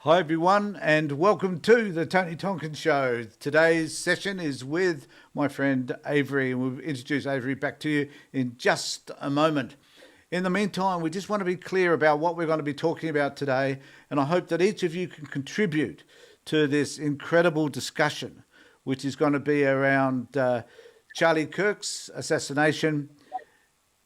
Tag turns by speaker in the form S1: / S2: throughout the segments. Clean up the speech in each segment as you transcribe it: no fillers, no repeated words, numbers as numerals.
S1: Hi everyone, and welcome to the Tony Tonkin Show. Today's session is with my friend Avery, and we'll introduce Avery back to you in just a moment. In the meantime, we just want to be clear about what we're going to be talking about today, and I hope that each of you can contribute to this incredible discussion, which is going to be around Charlie Kirks' assassination.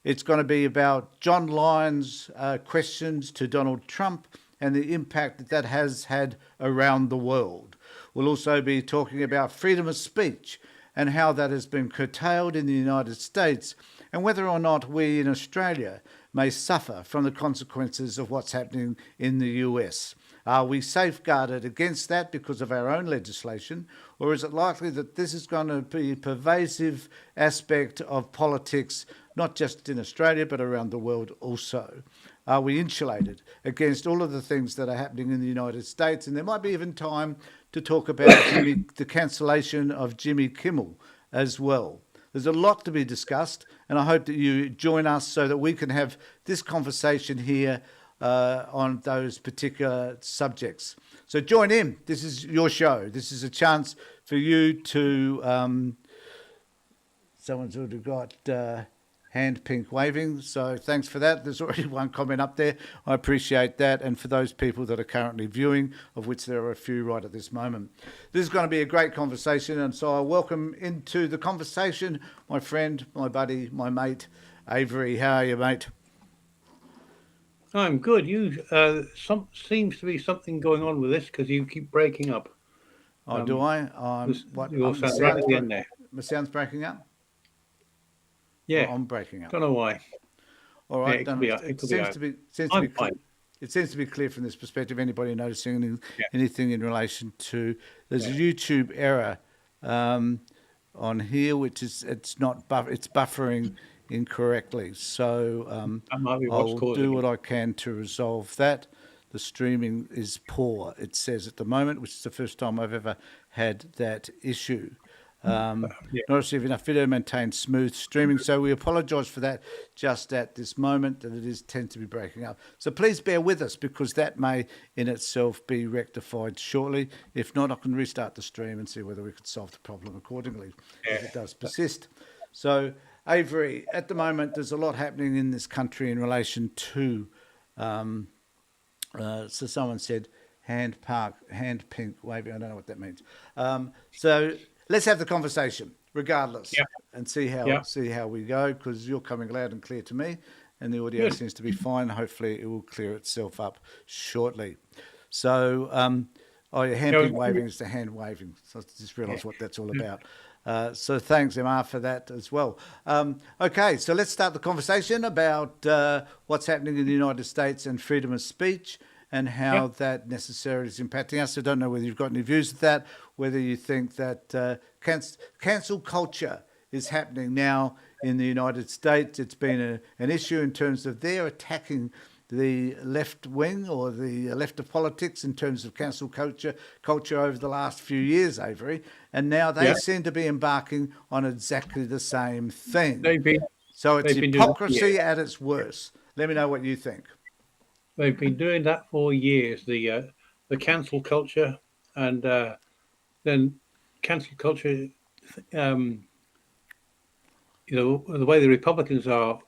S1: It's going to be about John Lyons' questions to Donald Trump and the impact that that has had around the world. We'll also be talking about freedom of speech and how that has been curtailed in the United States, and whether or not we in Australia may suffer from the consequences of what's happening in the US. Are we safeguarded against that because of our own legislation, or is it likely that this is going to be a pervasive aspect of politics, not just in Australia, but around the world also? Are we insulated against all of the things that are happening in the United States? And there might be even time to talk about the cancellation of Jimmy Kimmel as well. There's a lot to be discussed, and I hope that you join us so that we can have this conversation here on those particular subjects. So join in. This is your show. This is a chance for you to... someone's already got... hand pink waving, so thanks for that. There's already one comment up there. I appreciate that. And for those people that are currently viewing, of which there are a few right at this moment, this is going to be a great conversation. And so I welcome into the conversation my friend, my buddy, my mate, Avery. How are you, mate?
S2: I'm good. You seems to be something going on with this because you keep breaking up.
S1: Oh, do I?
S2: Your sound right at the end there.
S1: My sound's breaking up?
S2: Yeah,
S1: I'm breaking up.
S2: Don't know why.
S1: All right.
S2: Yeah, it seems to be
S1: clear. It seems to be clear from this perspective. Anybody noticing anything in relation to there's a YouTube error on here, which is it's buffering incorrectly. So I'll do what I can to resolve that. The streaming is poor, it says at the moment, which is the first time I've ever had that issue. Not receiving enough video, maintain smooth streaming. So we apologise for that just at this moment, that it tends to be breaking up. So please bear with us, because that may in itself be rectified shortly. If not, I can restart the stream and see whether we could solve the problem accordingly if it does persist. So Avery, at the moment there's a lot happening in this country in relation to, so someone said hand pink waving. I don't know what that means. So let's have the conversation, regardless, and see how we go. Because you're coming loud and clear to me, and the audio seems to be fine. Hopefully, it will clear itself up shortly. So, your hand pink waving is the hand waving. So I just realised what that's all about. So thanks, MR, for that as well. Okay, so let's start the conversation about what's happening in the United States and freedom of speech, and how that necessarily is impacting us. I don't know whether you've got any views of that, whether you think that cancel culture is happening now in the United States. It's been an issue in terms of they're attacking the left wing or the left of politics in terms of cancel culture over the last few years, Avery, and now they seem to be embarking on exactly the same thing. So it's hypocrisy at its worst. Let me know what you think.
S2: They've been doing that for years. The cancel culture, and then cancel culture. The way the Republicans are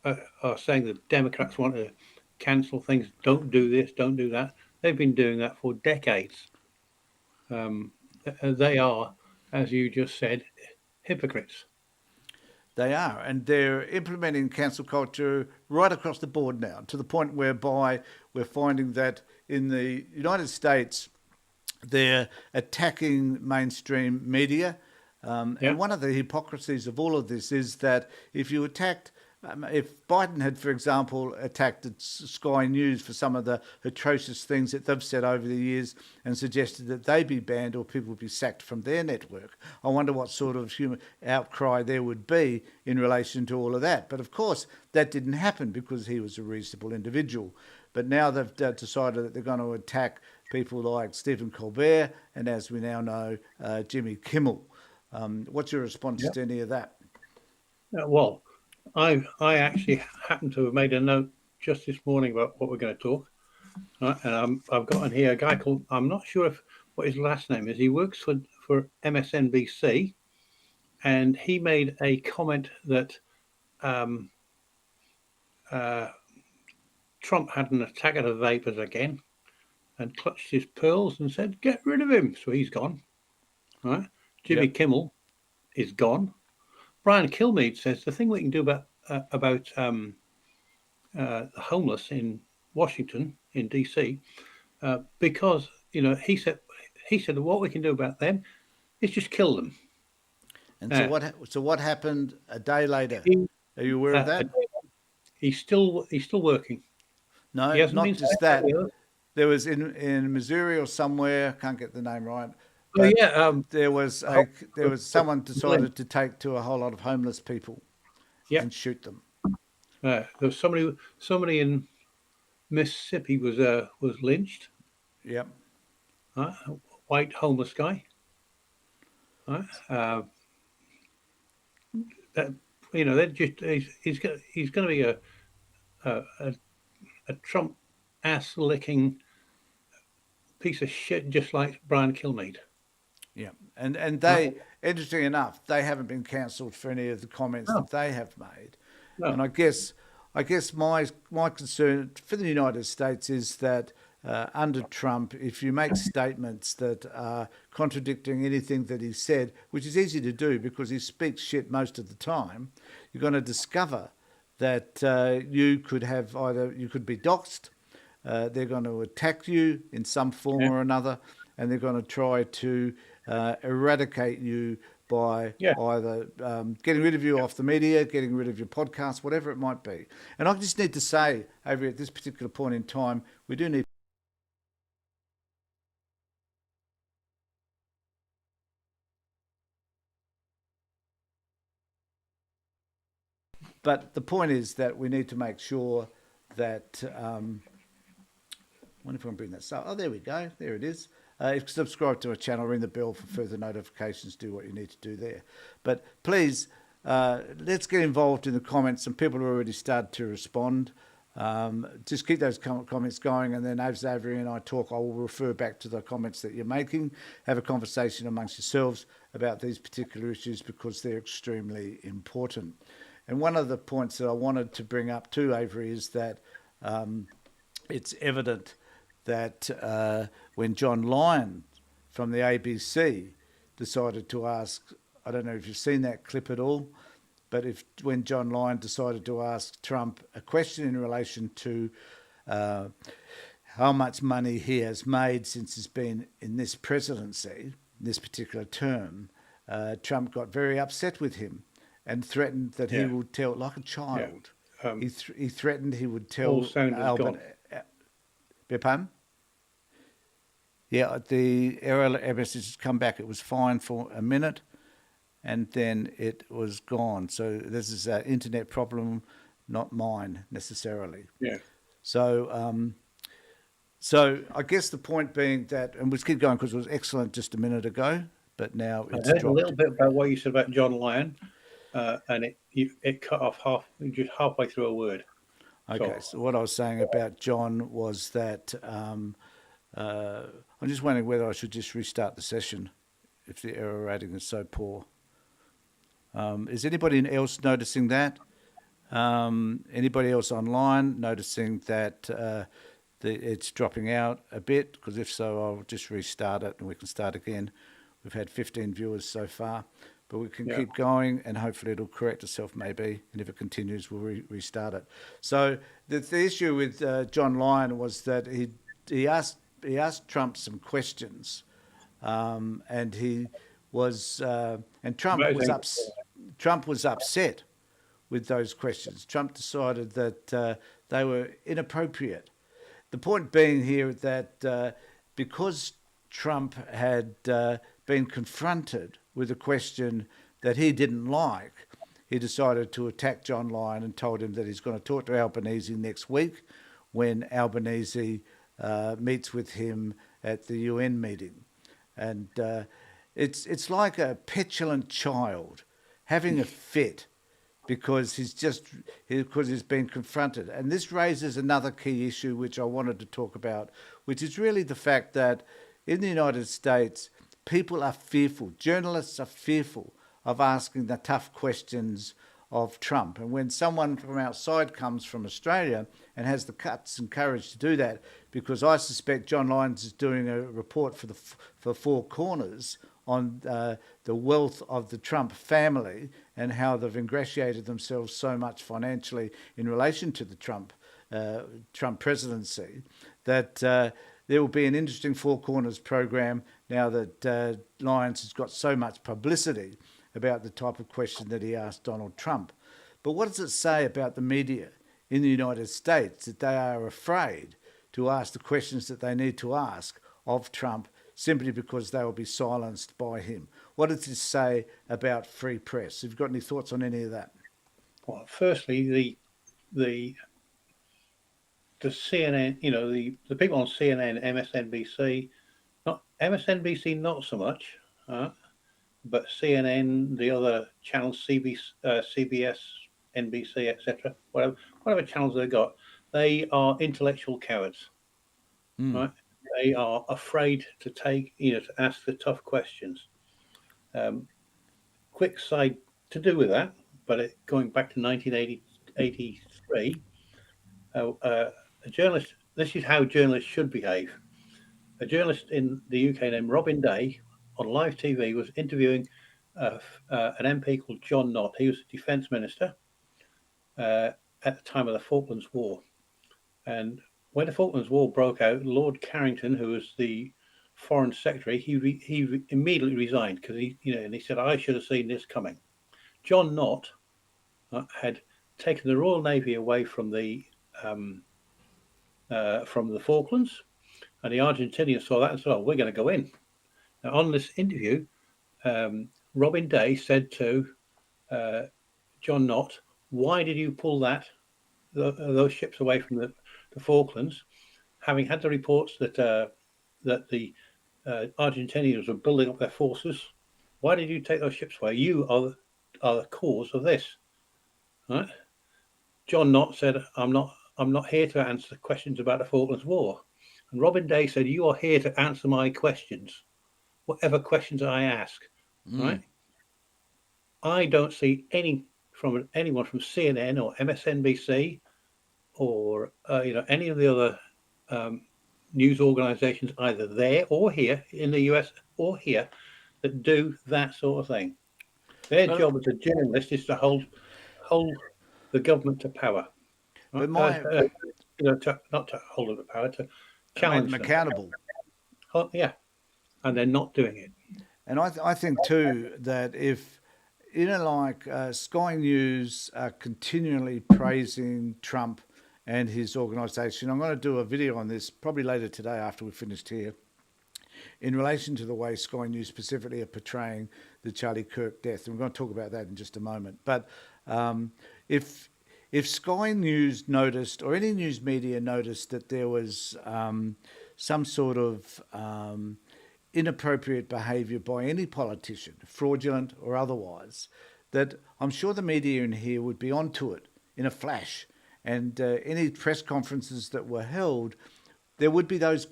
S2: saying that Democrats want to cancel things. Don't do this. Don't do that. They've been doing that for decades. They are, as you just said, hypocrites.
S1: They are, and they're implementing cancel culture right across the board now, to the point whereby we're finding that in the United States, they're attacking mainstream media. And one of the hypocrisies of all of this is that if you attacked, if Biden had, for example, attacked Sky News for some of the atrocious things that they've said over the years and suggested that they be banned or people would be sacked from their network, I wonder what sort of human outcry there would be in relation to all of that. But of course, that didn't happen because he was a reasonable individual. But now they've decided that they're going to attack people like Stephen Colbert and, as we now know, Jimmy Kimmel. What's your response to any of that?
S2: Well, I actually happen to have made a note just this morning about what we're going to talk. Right, and I've got on here a guy called, I'm not sure what his last name is. He works for MSNBC, and he made a comment that um, uh, Trump had an attack of the vapors again, and clutched his pearls and said, "Get rid of him." So he's gone. Right, Jimmy
S1: Yep.
S2: Kimmel is gone. Brian Kilmeade says the thing we can do about the homeless in Washington, in DC, because he said what we can do about them is just kill them.
S1: And so what happened a day later?
S2: He,
S1: Are you aware of
S2: uh,
S1: that?
S2: he's still working. He
S1: No,
S2: hasn't been
S1: not
S2: saying
S1: just
S2: about
S1: that.
S2: the others.
S1: There was in Missouri or somewhere, can't get the name right,
S2: Oh
S1: but
S2: yeah,
S1: there was someone decided to take to a whole lot of homeless people
S2: yeah.
S1: and shoot them.
S2: There was somebody in Mississippi was lynched.
S1: Yep.
S2: A white homeless guy. That they're just he's going to be a, a Trump ass licking piece of shit, just like Brian Kilmeade.
S1: Yeah, and
S2: Right?
S1: they, interesting enough, they haven't been cancelled for any of the comments
S2: No,
S1: that they have made, and
S2: no,
S1: I guess my concern for the United States is that under Trump, if you make statements that are contradicting anything that he said, which is easy to do because he speaks shit most of the time, you're going to discover that you could be doxxed. They're going to attack you in some form
S2: yeah,
S1: or another, and they're going to try to eradicate you by
S2: yeah,
S1: either getting rid of you off the media, getting rid of your podcast, whatever it might be. And I just need to say, Avery, at this particular point in time, we do need. But the point is that we need to make sure that. I wonder if I can bring that. So, oh, there we go. There it is. If you subscribe to our channel, ring the bell for further notifications. Do what you need to do there. But please, let's get involved in the comments. And people have already started to respond. Just keep those comments going, and then as Avery and I talk, I will refer back to the comments that you're making. Have a conversation amongst yourselves about these particular issues because they're extremely important. And one of the points that I wanted to bring up too, Avery, is that it's evident that when John Lyons from the ABC decided to ask, I don't know if you've seen that clip at all, but when John Lyons decided to ask Trump a question in relation to how much money he has made since he's been in this presidency, this particular term, Trump got very upset with him and threatened that he
S2: yeah,
S1: would tell, like a
S2: yeah.
S1: child, he threatened he would
S2: All
S1: tell
S2: sound is
S1: Albert.
S2: gone.
S1: Beg pardon? Yeah, the error message has come back. It was fine for a minute, and then it was gone. So this is an internet problem, not mine necessarily.
S2: Yeah.
S1: So, so I guess the point being that, and we'll keep going because it was excellent just a minute ago, but now
S2: I
S1: it's
S2: heard a
S1: dropped.
S2: little bit about what you said about John Lyon, and it cut off just halfway through a word.
S1: Okay,
S2: So
S1: so what I was saying about John was that I'm just wondering whether I should just restart the session if the error rating is so poor. Is anybody else noticing that? Anybody else online noticing that it's dropping out a bit? Because if so, I'll just restart it and we can start again. We've had 15 viewers so far, but we can
S2: yeah,
S1: keep going and hopefully it'll correct itself maybe. And if it continues, we'll restart it. So the issue with John Lyon was that he asked Trump some questions, and he was and Trump was upset with those questions. Trump decided that they were inappropriate. The point being here that because Trump had been confronted with a question that he didn't like, he decided to attack John Lyon and told him that he's going to talk to Albanese next week when Albanese meets with him at the UN meeting. And it's like a petulant child having a fit because he's been confronted. And this raises another key issue which I wanted to talk about, which is really the fact that in the United States, people are fearful, journalists are fearful of asking the tough questions of Trump. And when someone from outside comes from Australia and has the guts and courage to do that, because I suspect John Lyons is doing a report for Four Corners on the wealth of the Trump family and how they've ingratiated themselves so much financially in relation to the Trump presidency, that there will be an interesting Four Corners program now that Lyons has got so much publicity about the type of question that he asked Donald Trump. But what does it say about the media in the United States that they are afraid to ask the questions that they need to ask of Trump simply because they will be silenced by him? What does this say about free press? Have you got any thoughts on any of that?
S2: Well, firstly, the CNN, the people on CNN, MSNBC, not MSNBC, not so much, but CNN, the other channels, CBS, NBC, etc., whatever channels they've got, they are intellectual cowards, right? They are afraid to to ask the tough questions. Quick side to do with that, but going back to 1983, a journalist. This is how journalists should behave. A journalist in the UK named Robin Day on live TV was interviewing an MP called John Nott. He was the defence minister at the time of the Falklands War. And when the Falklands War broke out, Lord Carrington, who was the Foreign Secretary, he immediately resigned because he said, "I should have seen this coming." John Nott had taken the Royal Navy away from the Falklands, and the Argentinians saw that and said, "Oh, we're going to go in." Now, on this interview, Robin Day said to John Nott, "Why did you pull those ships away from the Falklands, having had the reports that the Argentinians were building up their forces? Why did you take those ships away? You are the cause of this." Right? John Nott said, I'm not here to answer questions about the Falklands War." And Robin Day said, "You are here to answer my questions, whatever questions I ask." Right? I don't see anyone from CNN or MSNBC or any of the other news organizations, either there or here in the US or here, that do that sort of thing. Their job as a journalist is to hold the government to power.
S1: But
S2: not to hold them to power, to challenge
S1: them
S2: them.
S1: accountable.
S2: Yeah, and they're not doing it.
S1: And I think too that if Sky News are continually praising Trump and his organisation, I'm going to do a video on this probably later today after we've finished here, in relation to the way Sky News specifically are portraying the Charlie Kirk death. And we're going to talk about that in just a moment. But if Sky News noticed, or any news media noticed, that there was some sort of inappropriate behaviour by any politician, fraudulent or otherwise, that I'm sure the media in here would be onto it in a flash. And any press conferences that were held, there would be those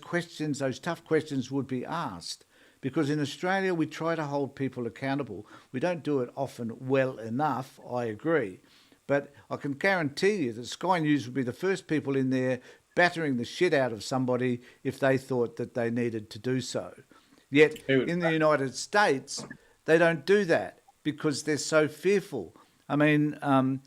S1: questions, those tough questions would be asked. Because in Australia, we try to hold people accountable. We don't do it often well enough, I agree. But I can guarantee you that Sky News would be the first people in there battering the shit out of somebody if they thought that they needed to do so. Yet in the United States, they don't do that because they're so fearful. I mean, and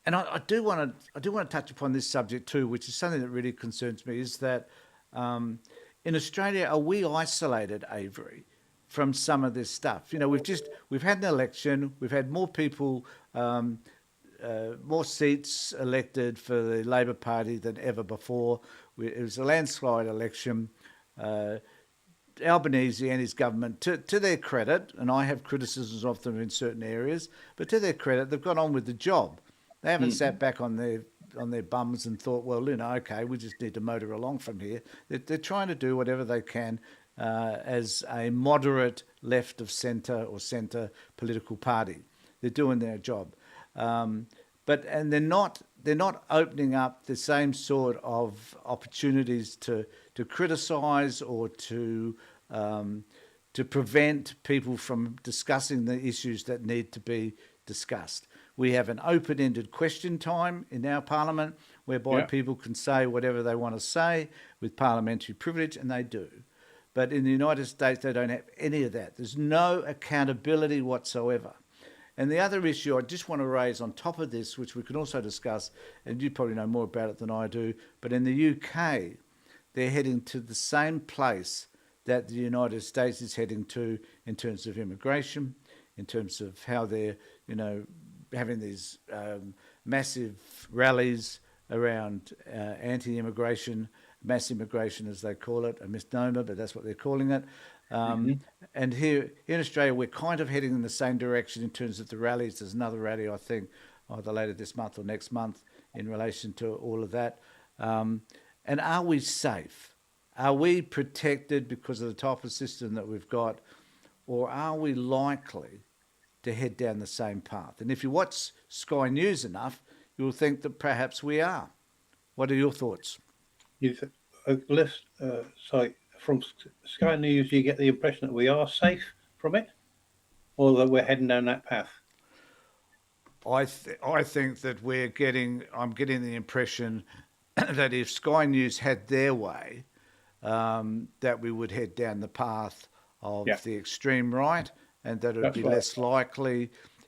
S1: I do want to touch upon this subject too, which is something that really concerns me, is that in Australia, are we isolated, Avery, from some of this stuff? We've had an election, we've had more people, more seats elected for the Labor Party than ever before. It was a landslide election. Albanese and his government, to their credit, and I have criticisms of them in certain areas, but to their credit, they've got on with the job. They haven't sat back on their bums and thought, well, okay, we just need to motor along from here. They're trying to do whatever they can as a moderate left of centre or centre political party. They're doing their job. But they're not opening up the same sort of opportunities to criticise or to prevent people from discussing the issues that need to be discussed. We have an open-ended question time in our parliament whereby
S2: Yeah.
S1: people can say whatever they want to say with parliamentary privilege, and they do. But in the United States, they don't have any of that. There's no accountability whatsoever. And the other issue I just want to raise on top of this, which we can also discuss, and you probably know more about it than I do, but in the UK, they're heading to the same place that the United States is heading to in terms of immigration, in terms of how they're, having these massive rallies around anti-immigration, mass immigration as they call it, a misnomer, but that's what they're calling it.
S2: Hmm.
S1: And here in Australia, we're kind of heading in the same direction in terms of the rallies. There's another rally, I think, either later this month or next month in relation to all of that. And are we safe? Are we protected because of the type of system that we've got? Or are we likely to head down the same path? And if you watch Sky News enough, you'll think that perhaps we are. What are your thoughts?
S2: You th- sorry, from Sky News, you get the impression that we are safe from it, or that we're heading down that path.
S1: I think that I'm getting the impression that if Sky News had their way, that we would head down the path
S2: Yeah,
S1: of the extreme right, and that
S2: that's what.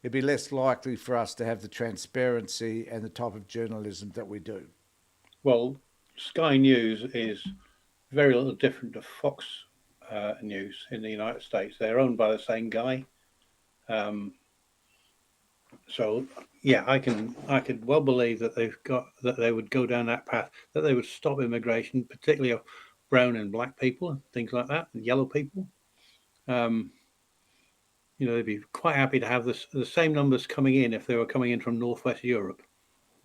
S1: it'd be less likely for us to have the transparency and the type of journalism that we do.
S2: Well, Sky News is very little different to Fox News in the United States. They're owned by the same guy. Um, so yeah, I could well believe that they would go down that path, that they would stop immigration, particularly of brown and black people and things like that, and yellow people. Um, they'd be quite happy to have the same numbers coming in if they were coming in from Northwest Europe,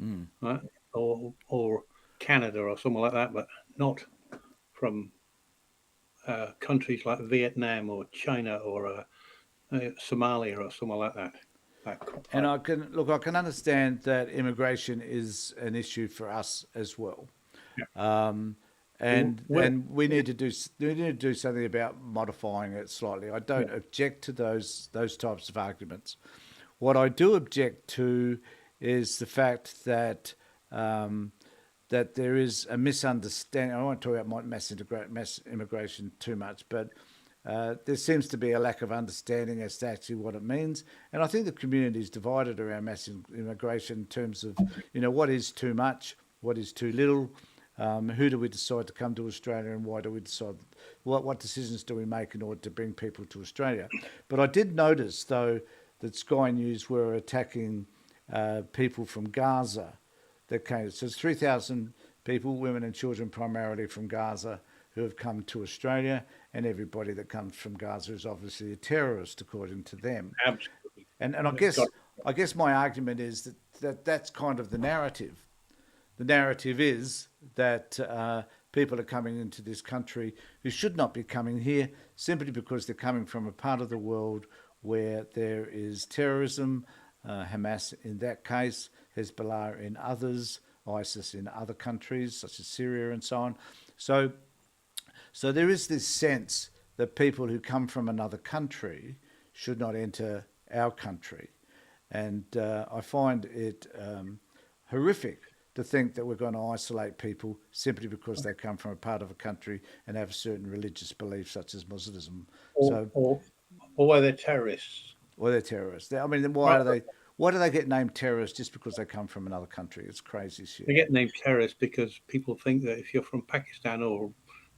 S1: Mm.
S2: right? Or Canada or somewhere like that, but not from countries like Vietnam or China or Somalia or somewhere like that.
S1: And I can understand that immigration is an issue for us as well.
S2: Yeah.
S1: Um, and
S2: Well,
S1: and we need to do something about modifying it slightly. I
S2: yeah,
S1: don't object to those types of arguments. What I do object to is the fact that that there is a misunderstanding. I won't talk about mass immigration too much, but there seems to be a lack of understanding as to actually what it means. And I think the community is divided around mass immigration in terms of, what is too much, what is too little, who do we decide to come to Australia, and why do we decide, what decisions do we make in order to bring people to Australia. But I did notice, though, that Sky News were attacking people from Gaza that came. So it's 3,000 people, women and children primarily from Gaza, who have come to Australia, and everybody that comes from Gaza is obviously a terrorist, according to them.
S2: absolutely.
S1: And I
S2: It's got,
S1: guess my argument is that's kind of the narrative. The narrative is that people are coming into this country who should not be coming here simply because they're coming from a part of the world where there is terrorism, Hamas in that case, Hezbollah in others, ISIS in other countries such as Syria and so on. So so there is this sense that people who come from another country should not enter our country. And I find it horrific to think that we're going to isolate people simply because they come from a part of a country and have a certain religious belief, such as Muslim.
S2: or,
S1: So,
S2: or, or why they're terrorists.
S1: or they're terrorists. I mean,
S2: Right.
S1: why do they get named terrorists just because they come from another country? It's crazy shit.
S2: They get named terrorists because people think that if you're from Pakistan or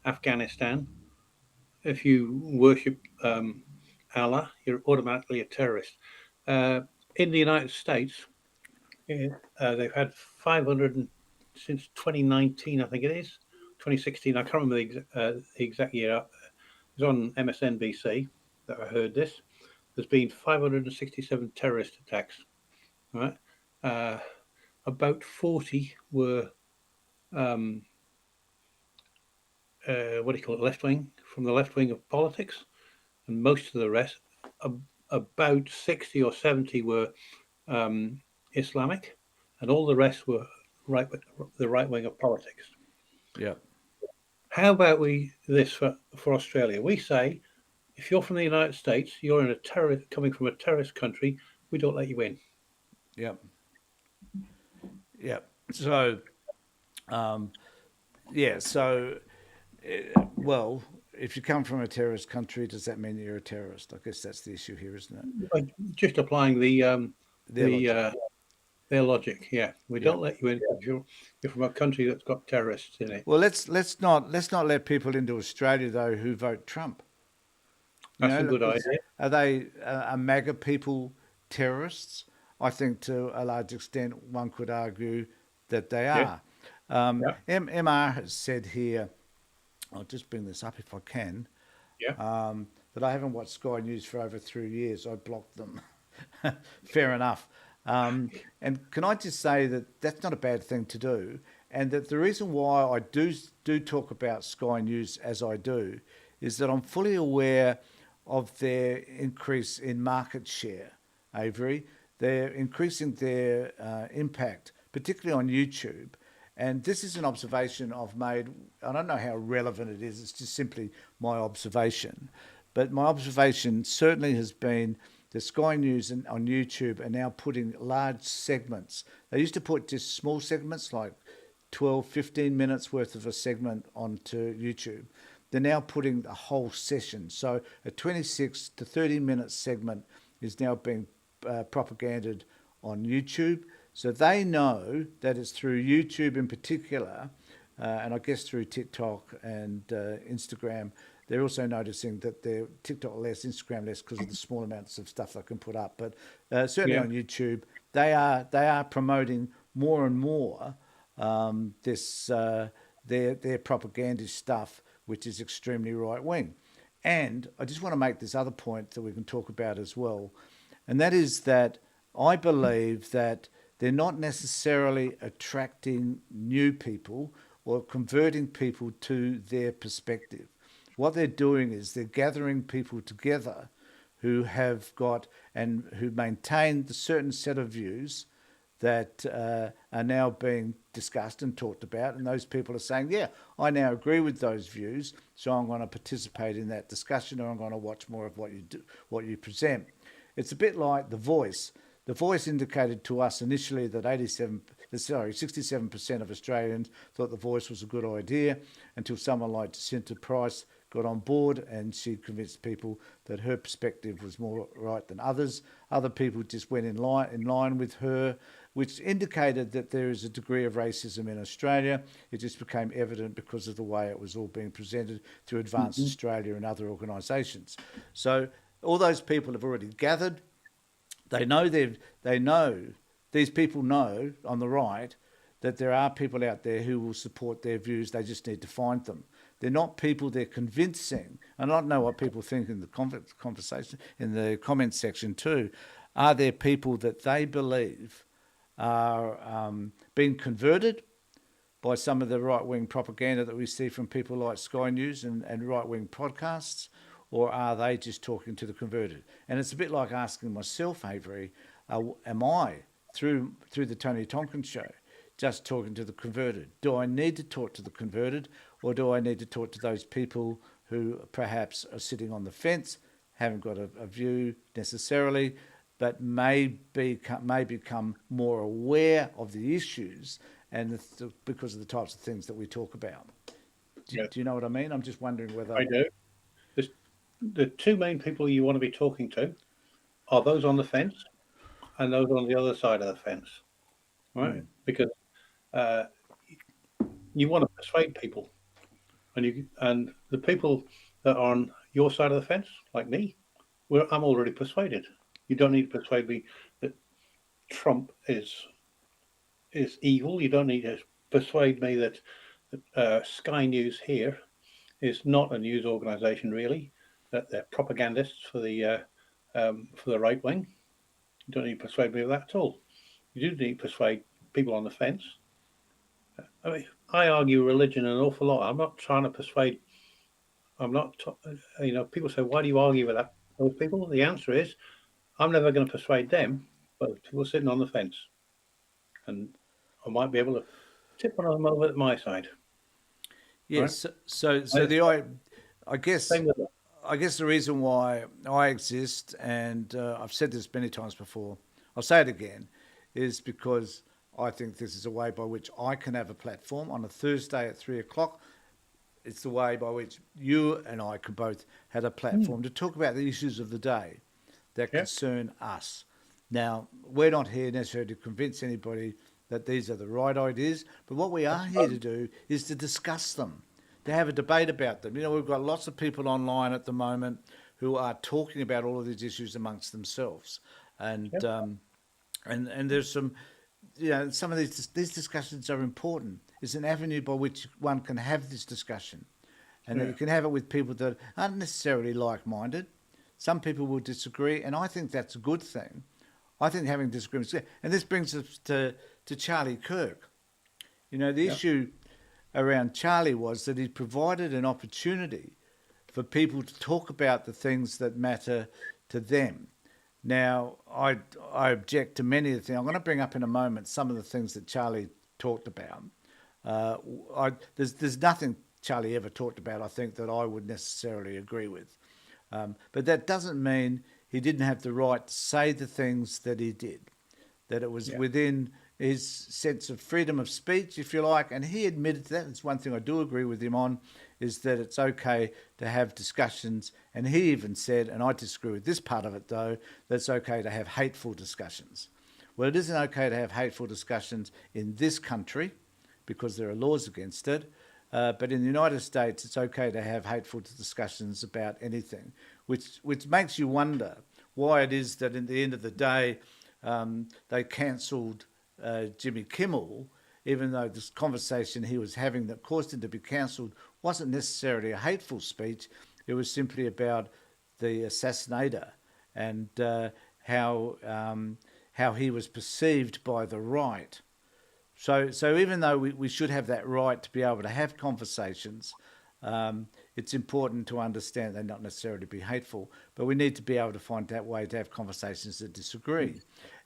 S2: Afghanistan, if you worship Allah, you're automatically a terrorist. In the United States, they've had 500 since 2019, I think it is 2016. I can't remember the exact year. It was on MSNBC that I heard this. There's been 567 terrorist attacks. Right, about 40 were what do you call it, left wing, from the left wing of politics, and most of the rest, about 60 or 70 were Islamic, and all the rest were right, the right wing of politics.
S1: Yeah.
S2: How about this for Australia? We say, if you're from the United States, you're in a terrorist coming from a terrorist country, we don't let you in.
S1: Yeah. Yeah. So, um, yeah. So, well, if you come from a terrorist country, does that mean you're a terrorist? I guess that's the issue here, isn't it?
S2: Just applying
S1: Their
S2: the
S1: logic.
S2: their logic. Yeah, we
S1: Yeah.
S2: don't let you in because you're from a country that's got terrorists in it.
S1: Well, let's not let people into Australia though who vote Trump. You
S2: That's
S1: know,
S2: a good
S1: because
S2: idea.
S1: are they are MAGA people terrorists? I think to a large extent one could argue that they
S2: Yeah,
S1: are.
S2: yeah,
S1: MR has said here, I'll just bring this up if I can,
S2: yeah,
S1: that I haven't watched Sky News for over 3 years. I blocked them. Fair enough. And can I just say that that's not a bad thing to do, and that the reason why I do talk about Sky News as I do is that I'm fully aware of their increase in market share, Avery. They're increasing their impact, particularly on YouTube. And this is an observation I've made. I don't know how relevant it is. It's just simply my observation. But my observation certainly has been the Sky News on YouTube are now putting large segments. They used to put just small segments like 12, 15 minutes worth of a segment onto YouTube. They're now putting a whole session. So a 26 to 30-minute segment is now being propaganded on YouTube. So they know that it's through YouTube in particular, and I guess through TikTok and Instagram. They're also noticing that they're TikTok less, Instagram less because of the small amounts of stuff they can put up. But certainly
S2: yeah,
S1: on YouTube, they are promoting more and more this their propagandist stuff, which is extremely right wing. And I just want to make this other point that we can talk about as well, and that is that I believe that they're not necessarily attracting new people or converting people to their perspective. What they're doing is they're gathering people together who have got and who maintain the certain set of views that are now being discussed and talked about, and those people are saying, "Yeah, I now agree with those views, so I'm going to participate in that discussion, or I'm going to watch more of what you do, what you present." It's a bit like The Voice. The Voice indicated to us initially that 67% of Australians thought The Voice was a good idea, until someone like Jacinta Price got on board and she convinced people that her perspective was more right than others. Other people just went in line with her, which indicated that there is a degree of racism in Australia. It just became evident because of the way it was all being presented through Advance
S2: hmm,
S1: Australia and other organisations. So all those people have already gathered. They know these people know on the right that there are people out there who will support their views. They just need to find them. They're not people they're convincing. And I don't know what people think in the conversation, in the comments section too. Are there people that they believe are being converted by some of the right wing propaganda that we see from people like Sky News and right wing podcasts? Or are they just talking to the converted? And it's a bit like asking myself, Avery, am I, through the Tony Tompkins show, just talking to the converted? Do I need to talk to the converted, or do I need to talk to those people who perhaps are sitting on the fence, haven't got a view necessarily, but may become more aware of the issues and because of the types of things that we talk about? Do,
S2: yeah,
S1: do you know what I mean? I'm just wondering
S2: I
S1: whether.
S2: do. There's, the two main people you want to be talking to are those on the fence and those on the other side of the fence, right?
S1: Mm,
S2: Because uh, you want to persuade people, and the people that are on your side of the fence, like me, I'm already persuaded. You don't need to persuade me that Trump is evil. You don't need to persuade me that Sky News here is not a news organisation really. That they're propagandists for the right wing. You don't need to persuade me of that at all. You do need to persuade people on the fence. I mean, I argue religion an awful lot. I'm not trying to persuade. I'm not. People say, "Why do you argue with those people?" The answer is, I'm never going to persuade them, but people sitting on the fence. and I might be able to tip one of them over at my side. Right?
S1: Yes. So
S2: I-
S1: I guess
S2: Same with
S1: I guess the reason why I exist, and I've said this many times before, I'll say it again, is because I think this is a way by which I can have a platform on a Thursday at 3 o'clock. It's the way by which you and I can both have a platform to talk about the issues of the day that
S2: yeah,
S1: concern us. Now, we're not here necessarily to convince anybody that these are the right ideas, but what we are here to do is to discuss them, to have a debate about them. You know, we've got lots of people online at the moment who are talking about all of these issues amongst themselves,
S2: yeah,
S1: and and there's some, you know, some of these discussions are important. It's an avenue by which one can have this discussion, and that
S2: yeah,
S1: you can have it with people that aren't necessarily like-minded. Some people will disagree, and I think that's a good thing. I think having disagreements, and this brings us to Charlie Kirk. You know, the
S2: yeah,
S1: issue around Charlie was that he provided an opportunity for people to talk about the things that matter to them. Now, I object to many of the things. I'm going to bring up in a moment some of the things that Charlie talked about. Uh, there's nothing Charlie ever talked about, I think, that I would necessarily agree with. But that doesn't mean he didn't have the right to say the things that he did, that it was
S2: yeah,
S1: within his sense of freedom of speech, if you like, and he admitted to that. It's one thing I do agree with him on, is that it's okay to have discussions, and he even said, and I disagree with this part of it though, that it's okay to have hateful discussions. Well, it isn't okay to have hateful discussions in this country because there are laws against it. But in the United States, it's okay to have hateful discussions about anything, which makes you wonder why it is that at the end of the day, they cancelled Jimmy Kimmel, even though this conversation he was having that caused him to be cancelled wasn't necessarily a hateful speech. It was simply about the assassinator and how he was perceived by the right. So even though we should have that right to be able to have conversations, it's important to understand they're not necessarily be hateful, but we need to be able to find that way to have conversations that disagree.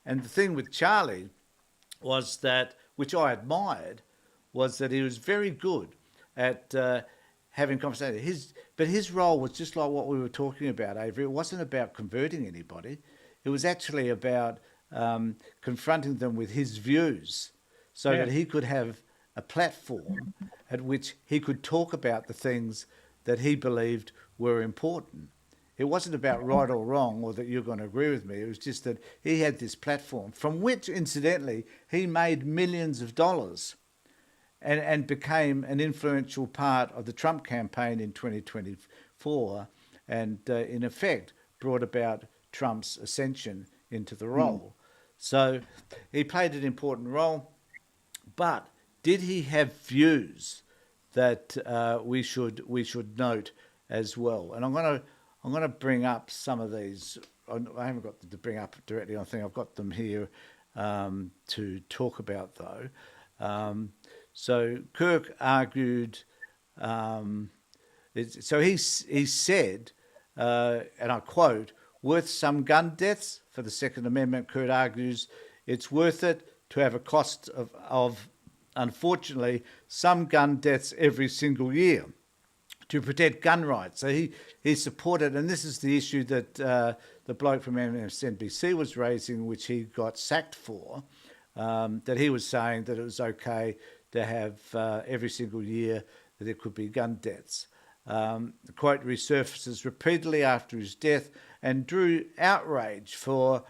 S1: And the thing with Charlie was that, which I admired, was that he was very good at having conversations. But his role was just like what we were talking about, Avery. It wasn't about converting anybody. It was actually about confronting them with his views so
S2: yeah,
S1: that he could have a platform at which he could talk about the things that he believed were important. It wasn't about right or wrong or that you're going to agree with me. It was just that he had this platform from which, incidentally, he made millions of dollars and became an influential part of the Trump campaign in 2024 and, in effect, brought about Trump's ascension into the role. So he played an important role. But did he have views that we should note as well? And I'm gonna bring up some of these. I haven't got them to bring up directly. I think I've got them here to talk about though. So Kirk argued. So he said, and I quote, "Worth some gun deaths for the Second Amendment." Kirk argues it's worth it to have a cost of unfortunately, some gun deaths every single year to protect gun rights. So he supported, and this is the issue that the bloke from MSNBC was raising, which he got sacked for, that he was saying that it was okay to have every single year that there could be gun deaths. The quote resurfaces repeatedly after his death and drew outrage for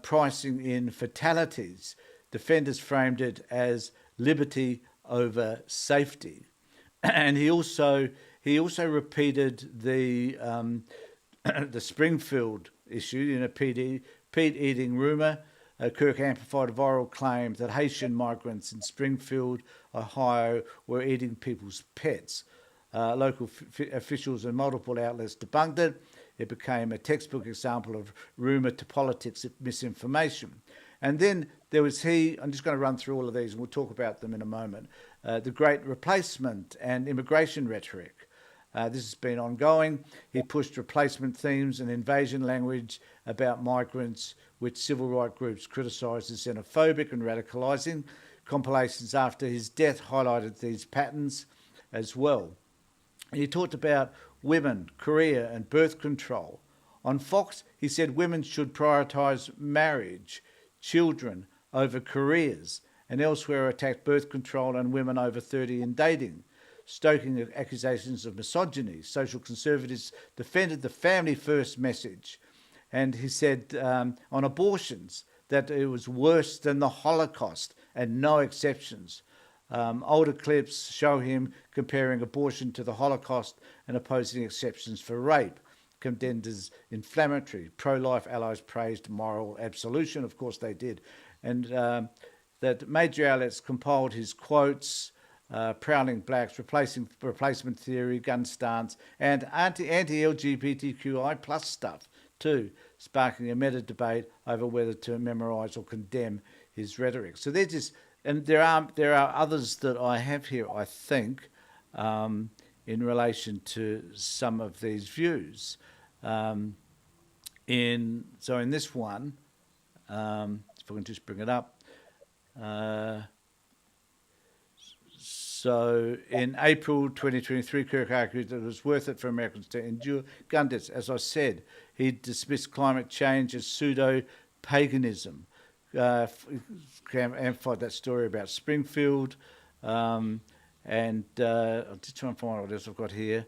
S1: pricing in fatalities. Defenders framed it as liberty over safety, and he also repeated the the Springfield issue in a Pete eating rumour. Kirk amplified a viral claim that Haitian migrants in Springfield, Ohio, were eating people's pets. Local officials and multiple outlets debunked it. It became a textbook example of rumour to politics misinformation. And then there was I'm just going to run through all of these and we'll talk about them in a moment, the great replacement and immigration rhetoric. This has been ongoing. He pushed replacement themes and invasion language about migrants, which civil rights groups criticised as xenophobic and radicalising. Compilations after his death highlighted these patterns as well. He talked about women, career, and birth control. On Fox, he said women should prioritise marriage, children over careers, and elsewhere attacked birth control and women over 30 in dating, stoking accusations of misogyny. Social conservatives defended the family first message. And he said on abortions that it was worse than the Holocaust and no exceptions. Older clips show him comparing abortion to the Holocaust and opposing exceptions for rape, condemned as inflammatory. Pro-life allies praised moral absolution. Of course they did. And that major outlets compiled his quotes, prowling blacks, replacement theory, gun stance, and anti-LGBTQI plus stuff too, sparking a meta debate over whether to memorise or condemn his rhetoric. So they're just, and there are others that I have here, I think, in relation to some of these views. In this one, if I can just bring it up. So in April 2023, Kirk argued that it was worth it for Americans to endure gun deaths. As I said, he dismissed climate change as pseudo-paganism. Amplified that story about Springfield. And I'll just try and find what else I've got here.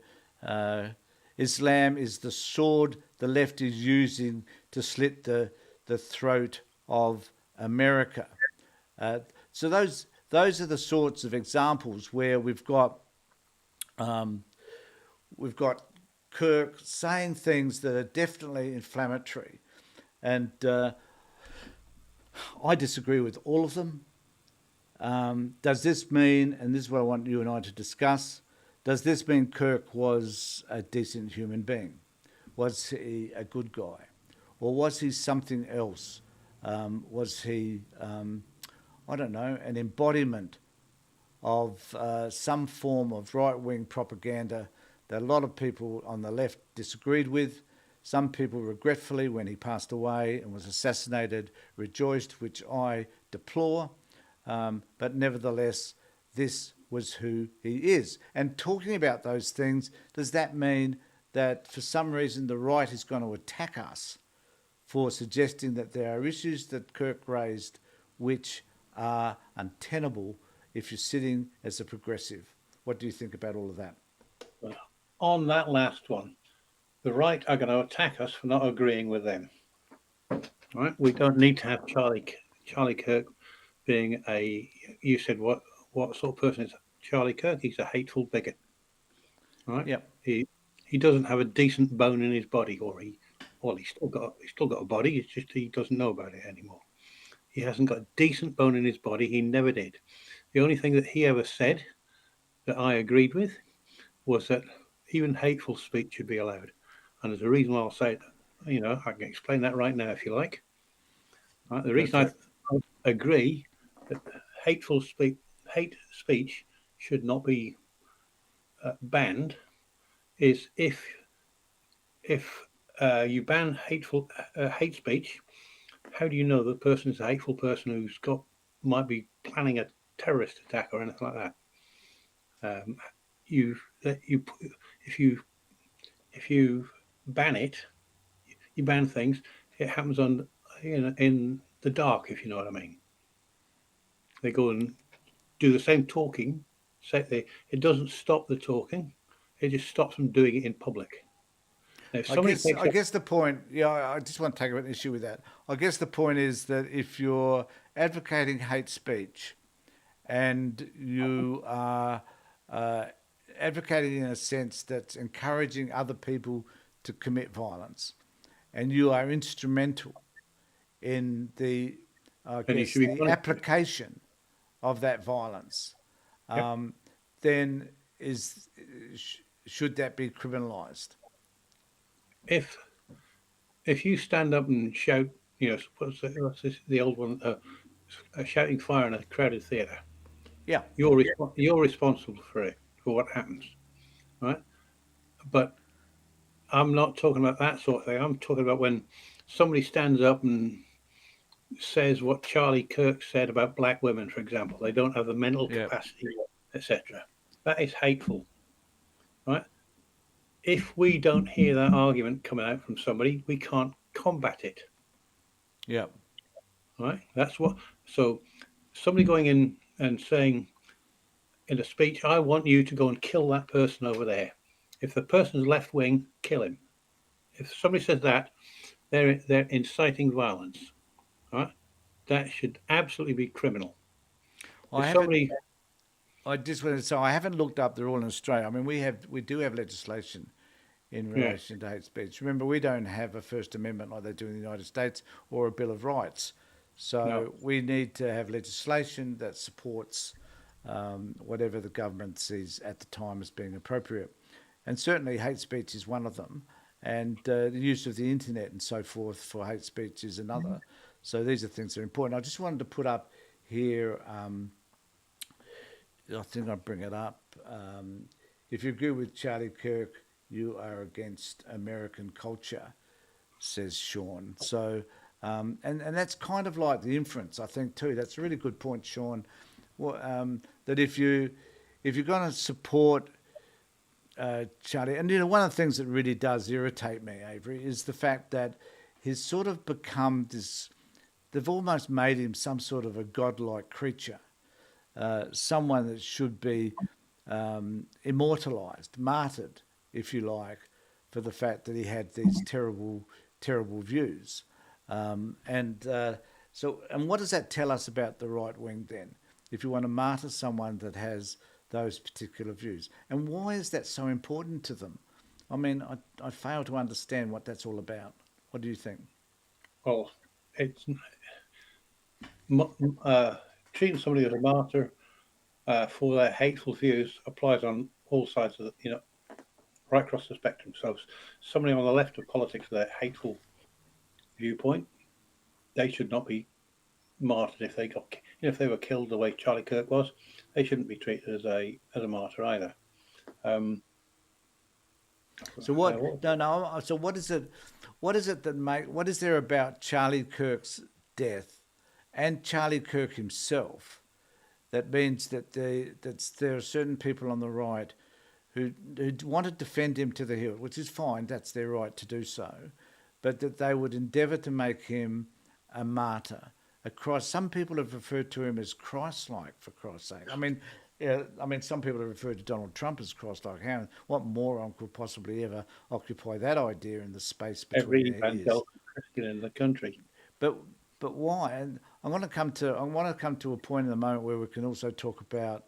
S1: Islam is the sword the left is using to slit the throat of America. So those are the sorts of examples where we've got Kirk saying things that are definitely inflammatory, and I disagree with all of them. Does this mean, and this is what I want you and I to discuss, does this mean Kirk was a decent human being? Was he a good guy? Or was he something else? Was he, I don't know, an embodiment of some form of right-wing propaganda that a lot of people on the left disagreed with? Some people regretfully, when he passed away and was assassinated, rejoiced, which I deplore. But nevertheless, this was who he is. And talking about those things, does that mean that for some reason the right is going to attack us for suggesting that there are issues that Kirk raised which are untenable if you're sitting as a progressive? What do you think about all of that?
S2: Well, on that last one, the right are going to attack us for not agreeing with them. Right? We don't need to have Charlie Kirk being a. You said what sort of person is Charlie Kirk? He's a hateful bigot. Right?
S1: Yep.
S2: He doesn't have a decent bone in his body, he's still got a body. It's just he doesn't know about it anymore. He hasn't got a decent bone in his body. He never did. The only thing that he ever said that I agreed with was that even hateful speech should be allowed. And there's a reason why I'll say it. I can explain that right now if you like. Right? The reason I agree that hate speech should not be banned is if you ban hate speech, how do you know the person is a hateful person who's might be planning a terrorist attack or anything like that? If you ban it, you ban things. It happens in the dark, if you know what I mean. They go and do the same talking. It doesn't stop the talking. It just stops them doing it in public.
S1: I guess the point, I just want to take an issue with that. I guess the point is that if you're advocating hate speech and you are advocating in a sense that's encouraging other people to commit violence, and you are instrumental in the application of that violence, then should that be criminalised?
S2: If you stand up and shout, what's this, the old one, shouting fire in a crowded theatre,
S1: yeah,
S2: you're responsible for it, for what happens, right? But I'm not talking about that sort of thing. I'm talking about when somebody stands up and says what Charlie Kirks said about black women, for example. They don't have the mental
S1: Yeah.
S2: capacity, etc. That is hateful, right? If we don't hear that argument coming out from somebody, we can't combat it,
S1: Yeah.
S2: right? That's what. So somebody going in and saying in a speech, "I want you to go and kill that person over there." If the person's left wing, kill him. If somebody says that, they're inciting violence, right? That should absolutely be criminal.
S1: I
S2: If
S1: haven't.
S2: somebody,
S1: I just wanted to say I haven't looked up the rule in Australia. I mean, we do have legislation in
S2: yeah,
S1: relation to hate speech. Remember, we don't have a First Amendment like they do in the United States or a Bill of Rights.
S2: no,
S1: So we need to have legislation that supports whatever the government sees at the time as being appropriate. And certainly hate speech is one of them. And the use of the internet and so forth for hate speech is another. So these are things that are important. I just wanted to put up here, I think I'll bring it up. If you agree with Charlie Kirk, you are against American culture, says Sean. So, and that's kind of like the inference, I think, too. That's a really good point, Sean. Well, that if you're going to support Charlie, and one of the things that really does irritate me, Avery, is the fact that he's sort of become this. They've almost made him some sort of a godlike creature, someone that should be immortalized, martyred, if you like, for the fact that he had these terrible, terrible views. And what does that tell us about the right wing then? If you want to martyr someone that has those particular views, and why is that so important to them? I mean, I fail to understand what that's all about. What do you think?
S2: well, it's uh, treating somebody as a martyr for their hateful views applies on all sides of the, right across the spectrum. So, somebody on the left of politics with a hateful viewpoint, they should not be martyred if they got, if they were killed the way Charlie Kirk was. They shouldn't be treated as a martyr either. Um,
S1: So what? No, no. So what is it? What is it that make? What is there about Charlie Kirk's death and Charlie Kirk himself that means that there are certain people on the right who want to defend him to the hilt, which is fine. That's their right to do so, but that they would endeavour to make him a martyr, a Christ. Some people have referred to him as Christ-like, for Christ's sake. I mean, yeah, I mean, some people have referred to Donald Trump as Christ-like. How? What moron could possibly ever occupy that idea in the space between
S2: every
S1: their ears?
S2: evangelical Christian in the country.
S1: But but why? And I want to come to a point in the moment where we can also talk about.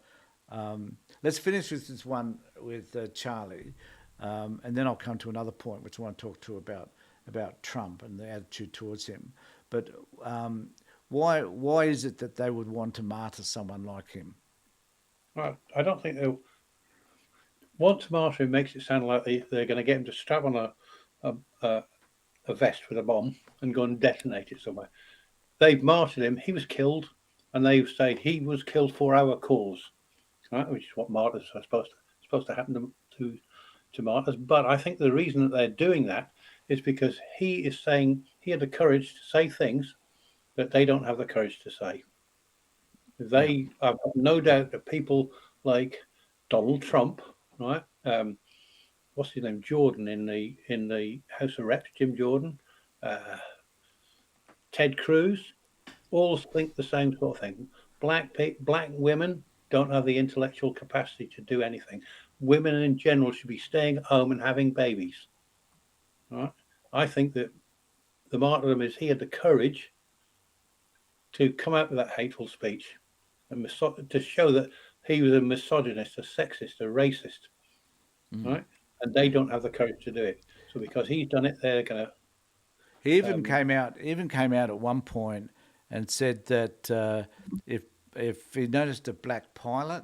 S1: Let's finish with this one with Charlie, and then I'll come to another point which I want to talk to about Trump and the attitude towards him. But why is it that they would want to martyr someone like him?
S2: Well, I don't think they want to martyr him. Makes it sound like they're going to get him to strap on a, a a vest with a bomb and go and detonate it somewhere. They've martyred him. He was killed, and they've said he was killed for our cause, right? Which is what martyrs are supposed to happen to martyrs. But I think the reason that they're doing that is because he is saying he had the courage to say things that they don't have the courage to say.
S1: Yeah,
S2: I've got no doubt that people like Donald Trump, right? What's his name? Jordan in the House of Reps, Jim Jordan, uh, Ted Cruz, all think the same sort of thing. Black women don't have the intellectual capacity to do anything. Women in general should be staying at home and having babies. Right? I think that the martyrdom is he had the courage to come out with that hateful speech and to show that he was a misogynist, a sexist, a racist. Right? And they don't have the courage to do it. So because he's done it, they're gonna.
S1: he
S2: Um,
S1: even came out at one point and said that if he noticed a black pilot,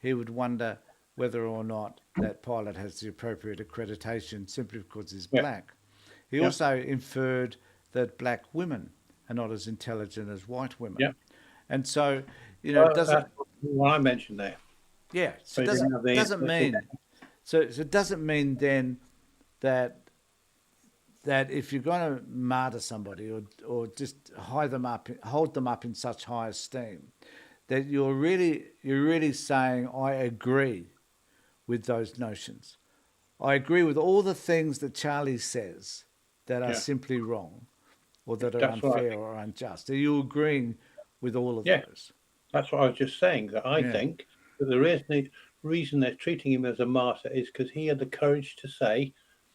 S1: he would wonder whether or not that pilot has the appropriate accreditation simply because he's
S2: yeah,
S1: black. He
S2: yeah,
S1: also inferred that black women are not as intelligent as white
S2: yeah.
S1: women. And so, it
S2: Well,
S1: doesn't,
S2: that's what I mentioned there.
S1: yeah, so
S2: So
S1: it
S2: you don't
S1: doesn't,
S2: have the
S1: doesn't
S2: intellectual.
S1: mean, So it doesn't mean then that if you're going to martyr somebody or just hold them up in such high esteem, that you're really saying I agree with those notions. I agree with all the things that Charlie says that are
S2: Yeah,
S1: simply wrong or that are
S2: that's what I
S1: unfair
S2: think.
S1: or unjust. Are you agreeing with all of
S2: Yeah,
S1: those?
S2: that's what I was just saying. That I
S1: Yeah.
S2: think that reason they're treating him as a martyr is because he had the courage to say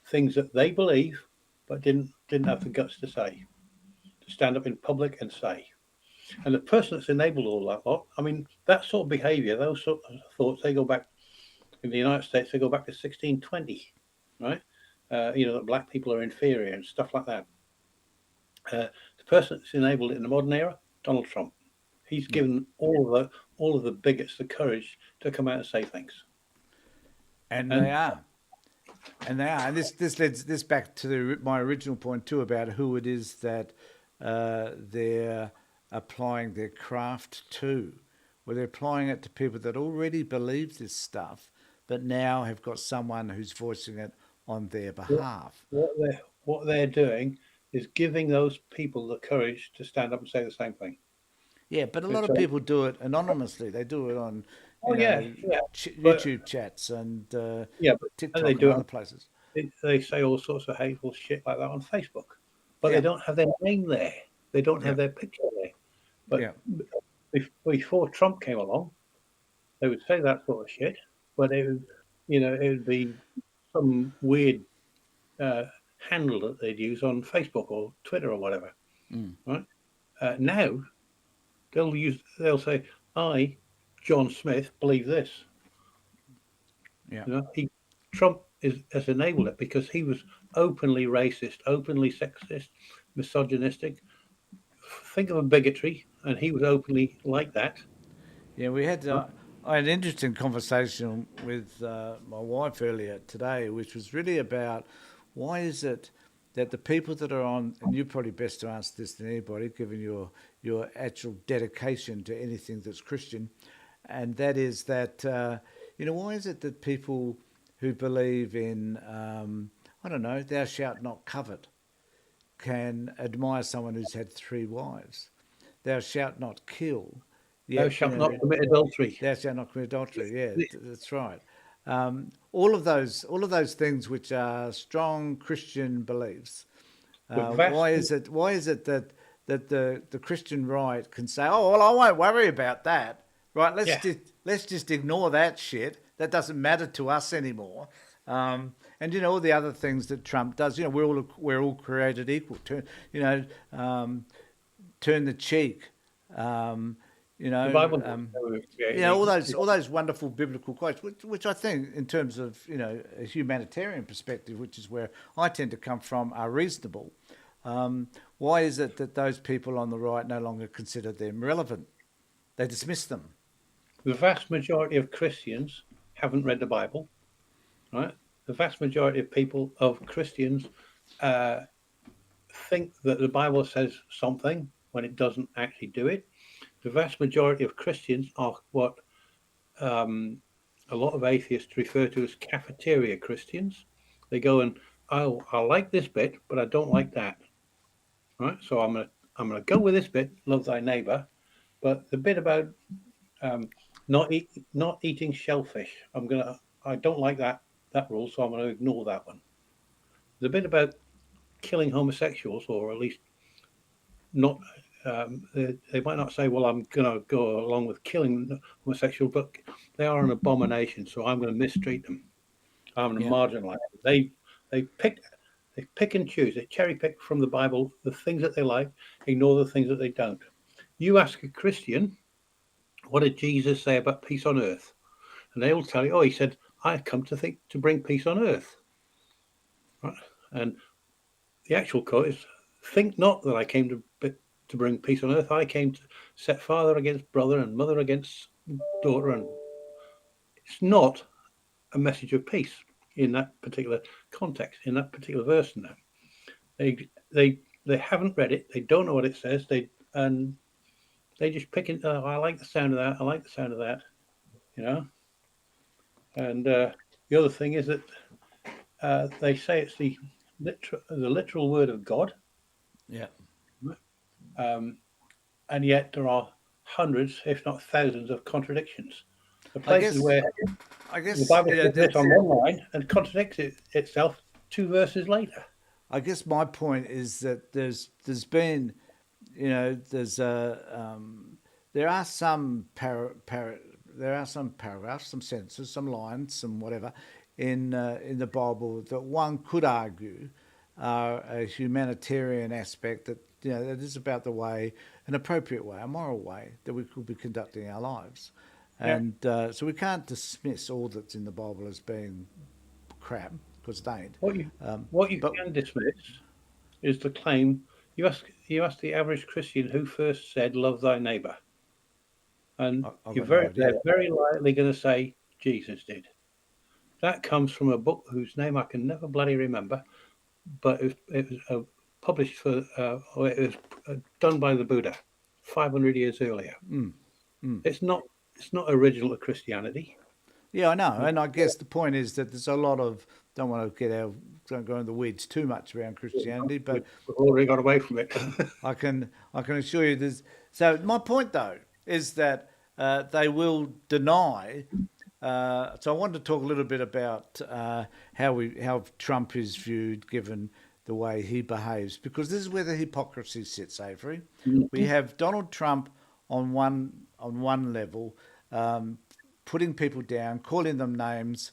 S2: things that they believe, but didn't have the guts to say, to stand up in public and say. And the person that's enabled all that lot, I mean, that sort of behaviour, those sort of thoughts, they go back in the United States. They go back to 1620, right? That black people are inferior and stuff like that. The person that's enabled it in the modern era, Donald Trump. He's
S1: Yeah.
S2: given all of the bigots the courage to come out and say things.
S1: And they
S2: And
S1: are. And they are. And this leads this back to my original point too about who it is that they're applying their craft to. Well, they're applying it to people that already believe this stuff, but now have got someone who's voicing it on their
S2: what,
S1: behalf.
S2: what they're doing is giving those people the courage to stand up and say the same thing.
S1: Yeah, but a lot of
S2: So,
S1: people do it anonymously. They do it on,
S2: oh yeah, yeah, but
S1: YouTube chats and
S2: yeah, but and they
S1: TikTok and
S2: do
S1: other
S2: it.
S1: places.
S2: They say all sorts of hateful shit like that on Facebook, but they
S1: Yeah,
S2: don't have their name there. They don't
S1: yeah,
S2: have their picture there. But
S1: yeah,
S2: before Trump came along, they would say that sort of shit, but it would be some weird uh, handle that they'd use on Facebook or Twitter or whatever.
S1: mm,
S2: Right now, they'll say, "I, John Smith, believe this."
S1: yeah.
S2: Trump has enabled it because he was openly racist, openly sexist, misogynistic. Think of a bigotry, and he was openly like that.
S1: Yeah, we had
S2: Right?
S1: I had an interesting conversation with my wife earlier today, which was really about why is it that the people that are on, and you're probably best to answer this than anybody, given your actual dedication to anything that's Christian, and that is that why is it that people who believe in I don't know, thou shalt not covet, can admire someone who's had three wives, thou shalt not kill,
S2: Thou
S1: yet
S2: shalt not commit adultery.
S1: thou shalt not commit adultery. Yeah,
S2: The
S1: that's right. All of those things which are strong Christian beliefs.
S2: vast,
S1: Why is it that the Christian right can say, oh well, I won't worry about that. Right?
S2: yeah,
S1: Let's just ignore that shit. That doesn't matter to us anymore. And all the other things that Trump does. We're all created equal. Turn the cheek. Um, you
S2: the
S1: know,
S2: Bible
S1: um,
S2: was created equal.
S1: all those wonderful biblical quotes, which I think, in terms of a humanitarian perspective, which is where I tend to come from, are reasonable. Why is it that those people on the right no longer consider them relevant? They dismiss them.
S2: The vast majority of Christians haven't read the Bible, right? The vast majority of Christians uh, think that the Bible says something when it doesn't actually do it. The vast majority of Christians are what um, a lot of atheists refer to as cafeteria Christians. They go and, oh, I like this bit, but I don't like that. Right? So I'm gonna go with this bit, love thy neighbor, but the bit about not eating shellfish, I don't like that rule, so I'm gonna ignore that one. The bit about killing homosexuals, or at least not. They might not say, "Well, I'm going to go along with killing homosexuals," but they are an abomination, so I'm going to mistreat them. I'm going to
S1: Yeah,
S2: marginalize them. They pick and choose. They cherry pick from the Bible the things that they like, ignore the things that they don't. You ask a Christian, "What did Jesus say about peace on earth?" And they'll tell you, "Oh, he said, I've come to bring peace on earth." Right? And the actual quote is, "Think not that I came to bring peace on earth. I came to set father against brother and mother against daughter." And it's not a message of peace in that particular context, in that particular verse. Now they haven't read it. They don't know what it says. They just pick it. Oh, I like the sound of that. I like the sound of that. You know, and the other thing is that they say it's the literal word of God,
S1: Yeah.
S2: um, and yet there are hundreds, if not thousands, of contradictions. The
S1: I
S2: places
S1: guess,
S2: where
S1: I
S2: the
S1: guess,
S2: Bible says this on one line and contradicts itself two verses later.
S1: I guess my point is that there's been, there's there are some there are some paragraphs, some sentences, some lines, some whatever in the Bible that one could argue are a humanitarian aspect that that is about the way, an appropriate way, a moral way that we could be conducting our lives,
S2: Yeah.
S1: and so we can't dismiss all that's in the Bible as being crap because it ain't.
S2: What you
S1: Um,
S2: what you
S1: but
S2: can dismiss is the claim you ask the average Christian who first said "love thy neighbor," and
S1: I've
S2: you're
S1: got no idea.
S2: they're very likely going to say Jesus did. That comes from a book whose name I can never bloody remember, but it was published or it was done by the Buddha 500 years earlier.
S1: Mm, mm.
S2: It's not it's not original to Christianity.
S1: Yeah, I know, and I guess the point is that there's a lot of don't go in the weeds too much around Christianity,
S2: We've
S1: but
S2: already got away from it.
S1: I can assure you there's. So my point though is that they will deny. So I wanted to talk a little bit about how Trump is viewed given the way he behaves, because this is where the hypocrisy sits, Avery. We have Donald Trump on one level, putting people down, calling them names,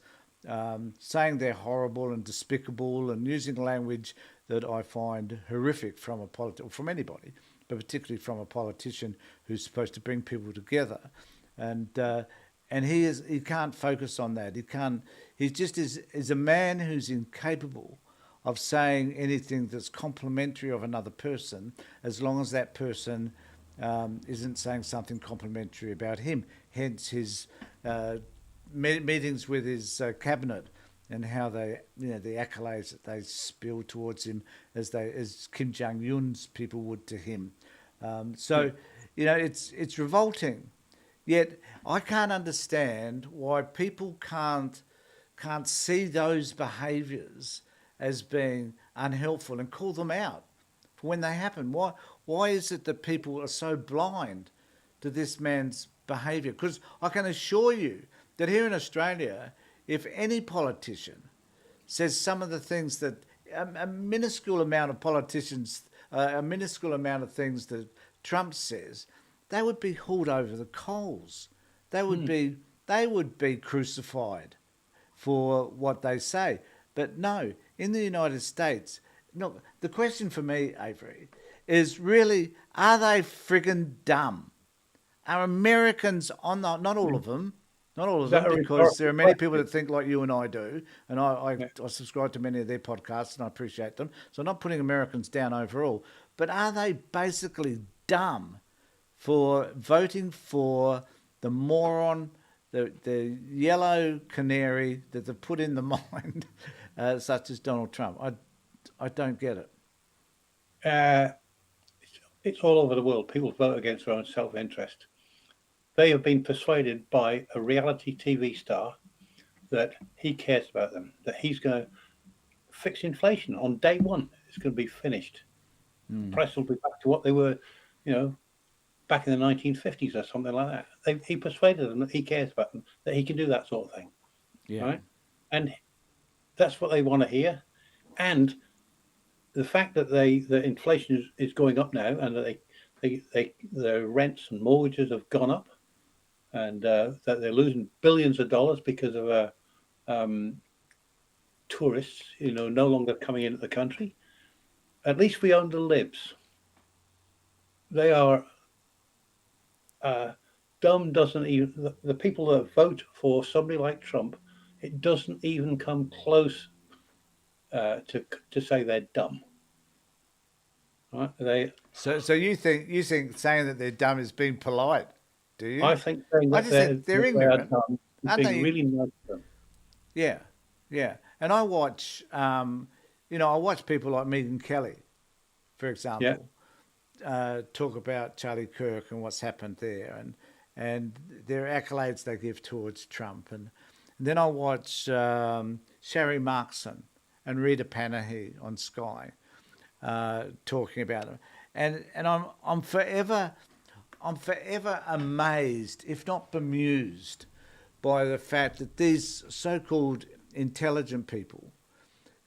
S1: saying they're horrible and despicable, and using language that I find horrific from from anybody, but particularly from a politician who's supposed to bring people together, and he can't focus on that. He can't. He just is a man who's incapable of saying anything that's complimentary of another person, as long as that person isn't saying something complimentary about him. Hence his meetings with his cabinet and how they, the accolades that they spill towards him as Kim Jong Un's people would to him. So, it's revolting. Yet I can't understand why people can't see those behaviours as being unhelpful and call them out for when they happen. Why is it that people are so blind to this man's behaviour? Because I can assure you that here in Australia, if any politician says some of the things that a minuscule amount of politicians, a minuscule amount of things that Trump says, they would be hauled over the coals. They would be crucified for what they say. But no, in the United States, no. The question for me, Avery, is really: are they friggin' dumb? Are Americans not all of them, not all of
S2: Is that
S1: them,
S2: a
S1: because there
S2: rhetorical
S1: are many people
S2: question?
S1: that think like you and I do, and I,
S2: Yeah.
S1: I subscribe to many of their podcasts and I appreciate them. So I'm not putting Americans down overall, but are they basically dumb for voting for the moron, the yellow canary that they've put in the mind, such as Donald Trump? I don't get it.
S2: Uh, it's all over the world. People vote against their own self-interest. They have been persuaded by a reality TV star that he cares about them, that he's going to fix inflation on day one. It's going to be finished.
S1: Mm,
S2: Prices will be back to what they were, you know, back in the 1950s or something like that. He persuaded them that he cares about them, that he can do that sort of thing,
S1: yeah.
S2: right? And that's what they want to hear. And the fact that the inflation is going up now, and that their rents and mortgages have gone up, and that they're losing billions of dollars because of um, tourists, no longer coming into the country. At least we own the libs. They are dumb. Doesn't even the people that vote for somebody like Trump, it doesn't even come close to say they're dumb. Right?
S1: So you think saying that they're dumb is being polite, do you?
S2: I think saying
S1: I
S2: that
S1: just think they're
S2: they are
S1: ignorant,
S2: dumb is
S1: aren't
S2: being
S1: they?
S2: really nice to them.
S1: Yeah, yeah. And I watch people like Megan Kelly, for
S2: Yeah,
S1: example, talk about Charlie Kirk and what's happened there, and their accolades they give towards Trump, And then I watch Sherry Markson and Rita Panahi on Sky talking about them, and I'm forever amazed, if not bemused, by the fact that these so-called intelligent people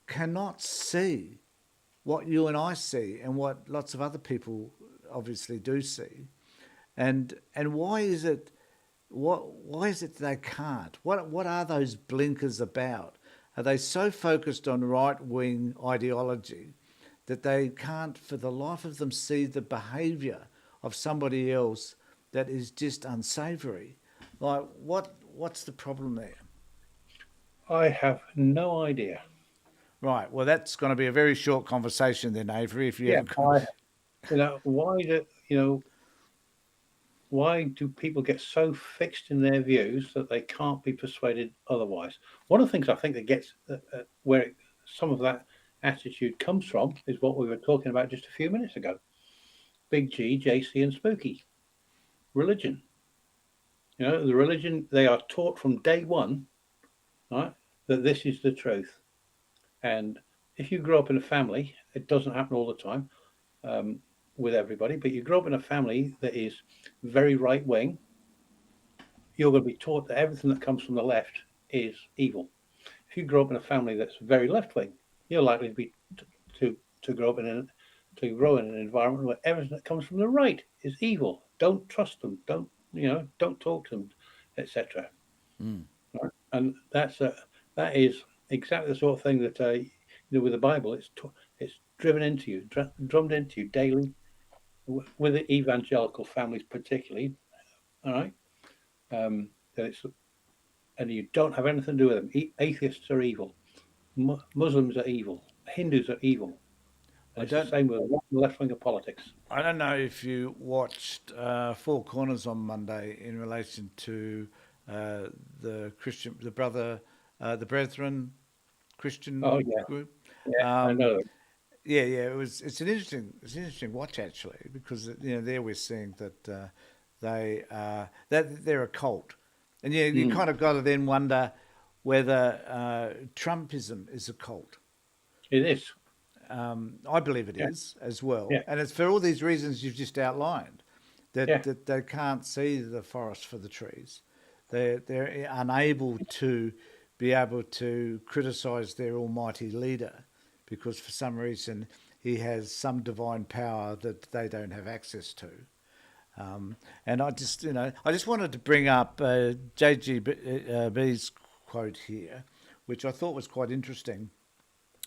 S1: cannot see what you and I see and what lots of other people obviously do see. And why is it they can't? What are those blinkers about? Are they so focused on right wing ideology that they can't for the life of them see the behaviour of somebody else that is just unsavoury? Like what's the problem there?
S2: I have no idea.
S1: Right. Well, that's going to be a very short conversation then, Avery. If you
S2: Yeah,
S1: ever come,
S2: why do people get so fixed in their views that they can't be persuaded otherwise? One of the things I think that gets some of that attitude comes from is what we were talking about just a few minutes ago. Big G, JC, and Spooky religion. The religion they are taught from day one, right, that this is the truth. And if you grow up in a family, it doesn't happen all the time with everybody, but you grow up in a family that is very right wing, you're going to be taught that everything that comes from the left is evil. If you grow up in a family that's very left wing, you're likely to be to grow up to grow in an environment where everything that comes from the right is evil. Don't trust them. Don't talk to them, etc.
S1: mm,
S2: Right? And that is exactly the sort of thing that with the Bible, it's driven into you, drummed into you daily, with the evangelical families particularly. All right, that it's and you don't have anything to do with them. Atheists are evil. Muslims are evil. Hindus are evil. And
S1: I
S2: it's the
S1: don't
S2: same with the left wing of politics.
S1: I don't know if you watched Four Corners on Monday in relation to the Christian, the Brethren
S2: Oh
S1: Christian
S2: yeah,
S1: group.
S2: yeah, I
S1: Um,
S2: know.
S1: yeah. It's an interesting watch actually because there we're seeing that that they're a cult, and you
S2: Mm,
S1: kind of got to then wonder whether Trumpism is a cult.
S2: it is.
S1: I believe it
S2: Yeah,
S1: is as well,
S2: yeah,
S1: and it's for all these reasons you've just outlined that
S2: yeah,
S1: that they can't see the forest for the trees. They're unable to be able to criticise their almighty leader because for some reason he has some divine power that they don't have access to. And I just wanted to bring up JGB's quote here, which I thought was quite interesting.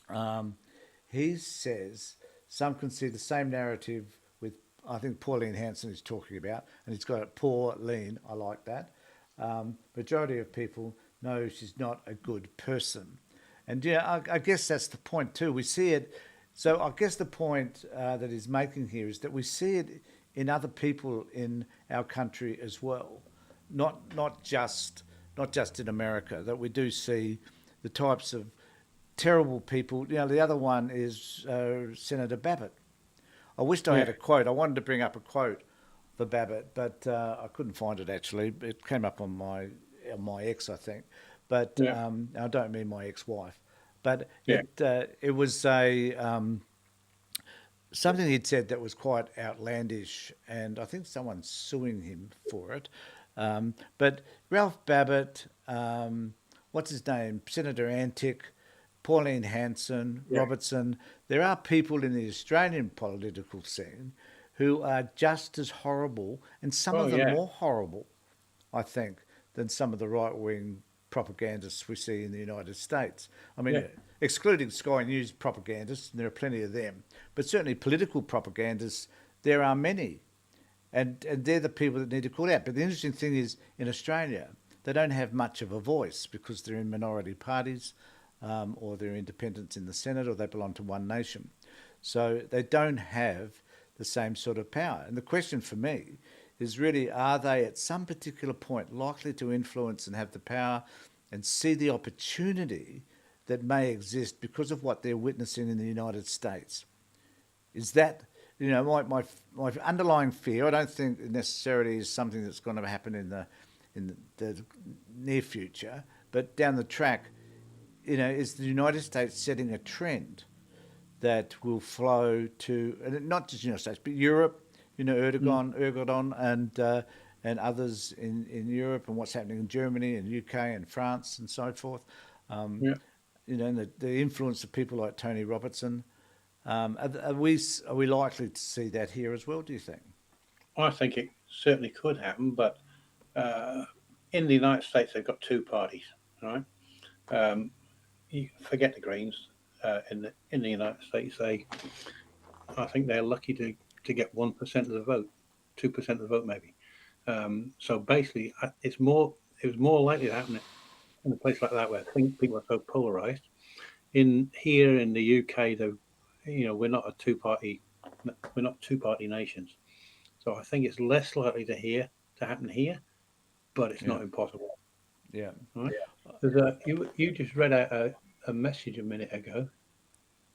S1: Um, he says some can see the same narrative with, I think Pauline Hanson is talking about, and he's got it, poor, lean. I like that. Majority of people know she's not a good person. And yeah, I guess that's the point too. We see it. So I guess the point that he's making here is that we see it in other people in our country as well, not just in America. That we do see the types of terrible people. The other one is Senator Babbitt. I wished I had
S2: yeah,
S1: a quote. I wanted to bring up a quote for Babbitt, but I couldn't find it actually. It came up on my ex, I think, but
S2: yeah,
S1: I don't mean my ex-wife. But
S2: yeah.
S1: it was a something he'd said that was quite outlandish, and I think someone's suing him for it. But Ralph Babbitt, what's his name, Senator Antic, Pauline Hanson,
S2: Yeah.
S1: Robertson, there are people in the Australian political scene who are just as horrible, and some
S2: Oh
S1: of them
S2: yeah,
S1: more horrible, I think, than some of the right wing propagandists we see in the United States. I mean,
S2: yeah,
S1: excluding Sky News propagandists, and there are plenty of them, but certainly political propagandists, there are many. And they're the people that need to call out. But the interesting thing is, in Australia, they don't have much of a voice because they're in minority parties or they're independents in the Senate or they belong to One Nation. So they don't have the same sort of power. And the question for me is really, are they at some particular point likely to influence and have the power and see the opportunity that may exist because of what they're witnessing in the United States? Is that, my underlying fear? I don't think necessarily is something that's going to happen in the near future, but down the track, is the United States setting a trend that will flow to, and not just the United States, but Europe,
S2: Mm.
S1: Erdogan and others in Europe, and what's happening in Germany and UK and France and so forth. Um,
S2: Yeah.
S1: and the influence of people like Tony Robertson. Are we likely to see that here as well, do you think?
S2: I think it certainly could happen, but uh, in the United States, they've got two parties, right? Um, you forget the Greens. In the United States, I think they're lucky to get 1% of the vote, 2% of the vote, maybe. So basically, it was more likely to happen in a place like that where I think people are so polarized. In here in the UK, though, we're not a we're not two party nations. So I think it's less likely to happen here, but it's
S1: Yeah,
S2: not impossible.
S1: yeah.
S2: Right? There's you just read out a message a minute ago,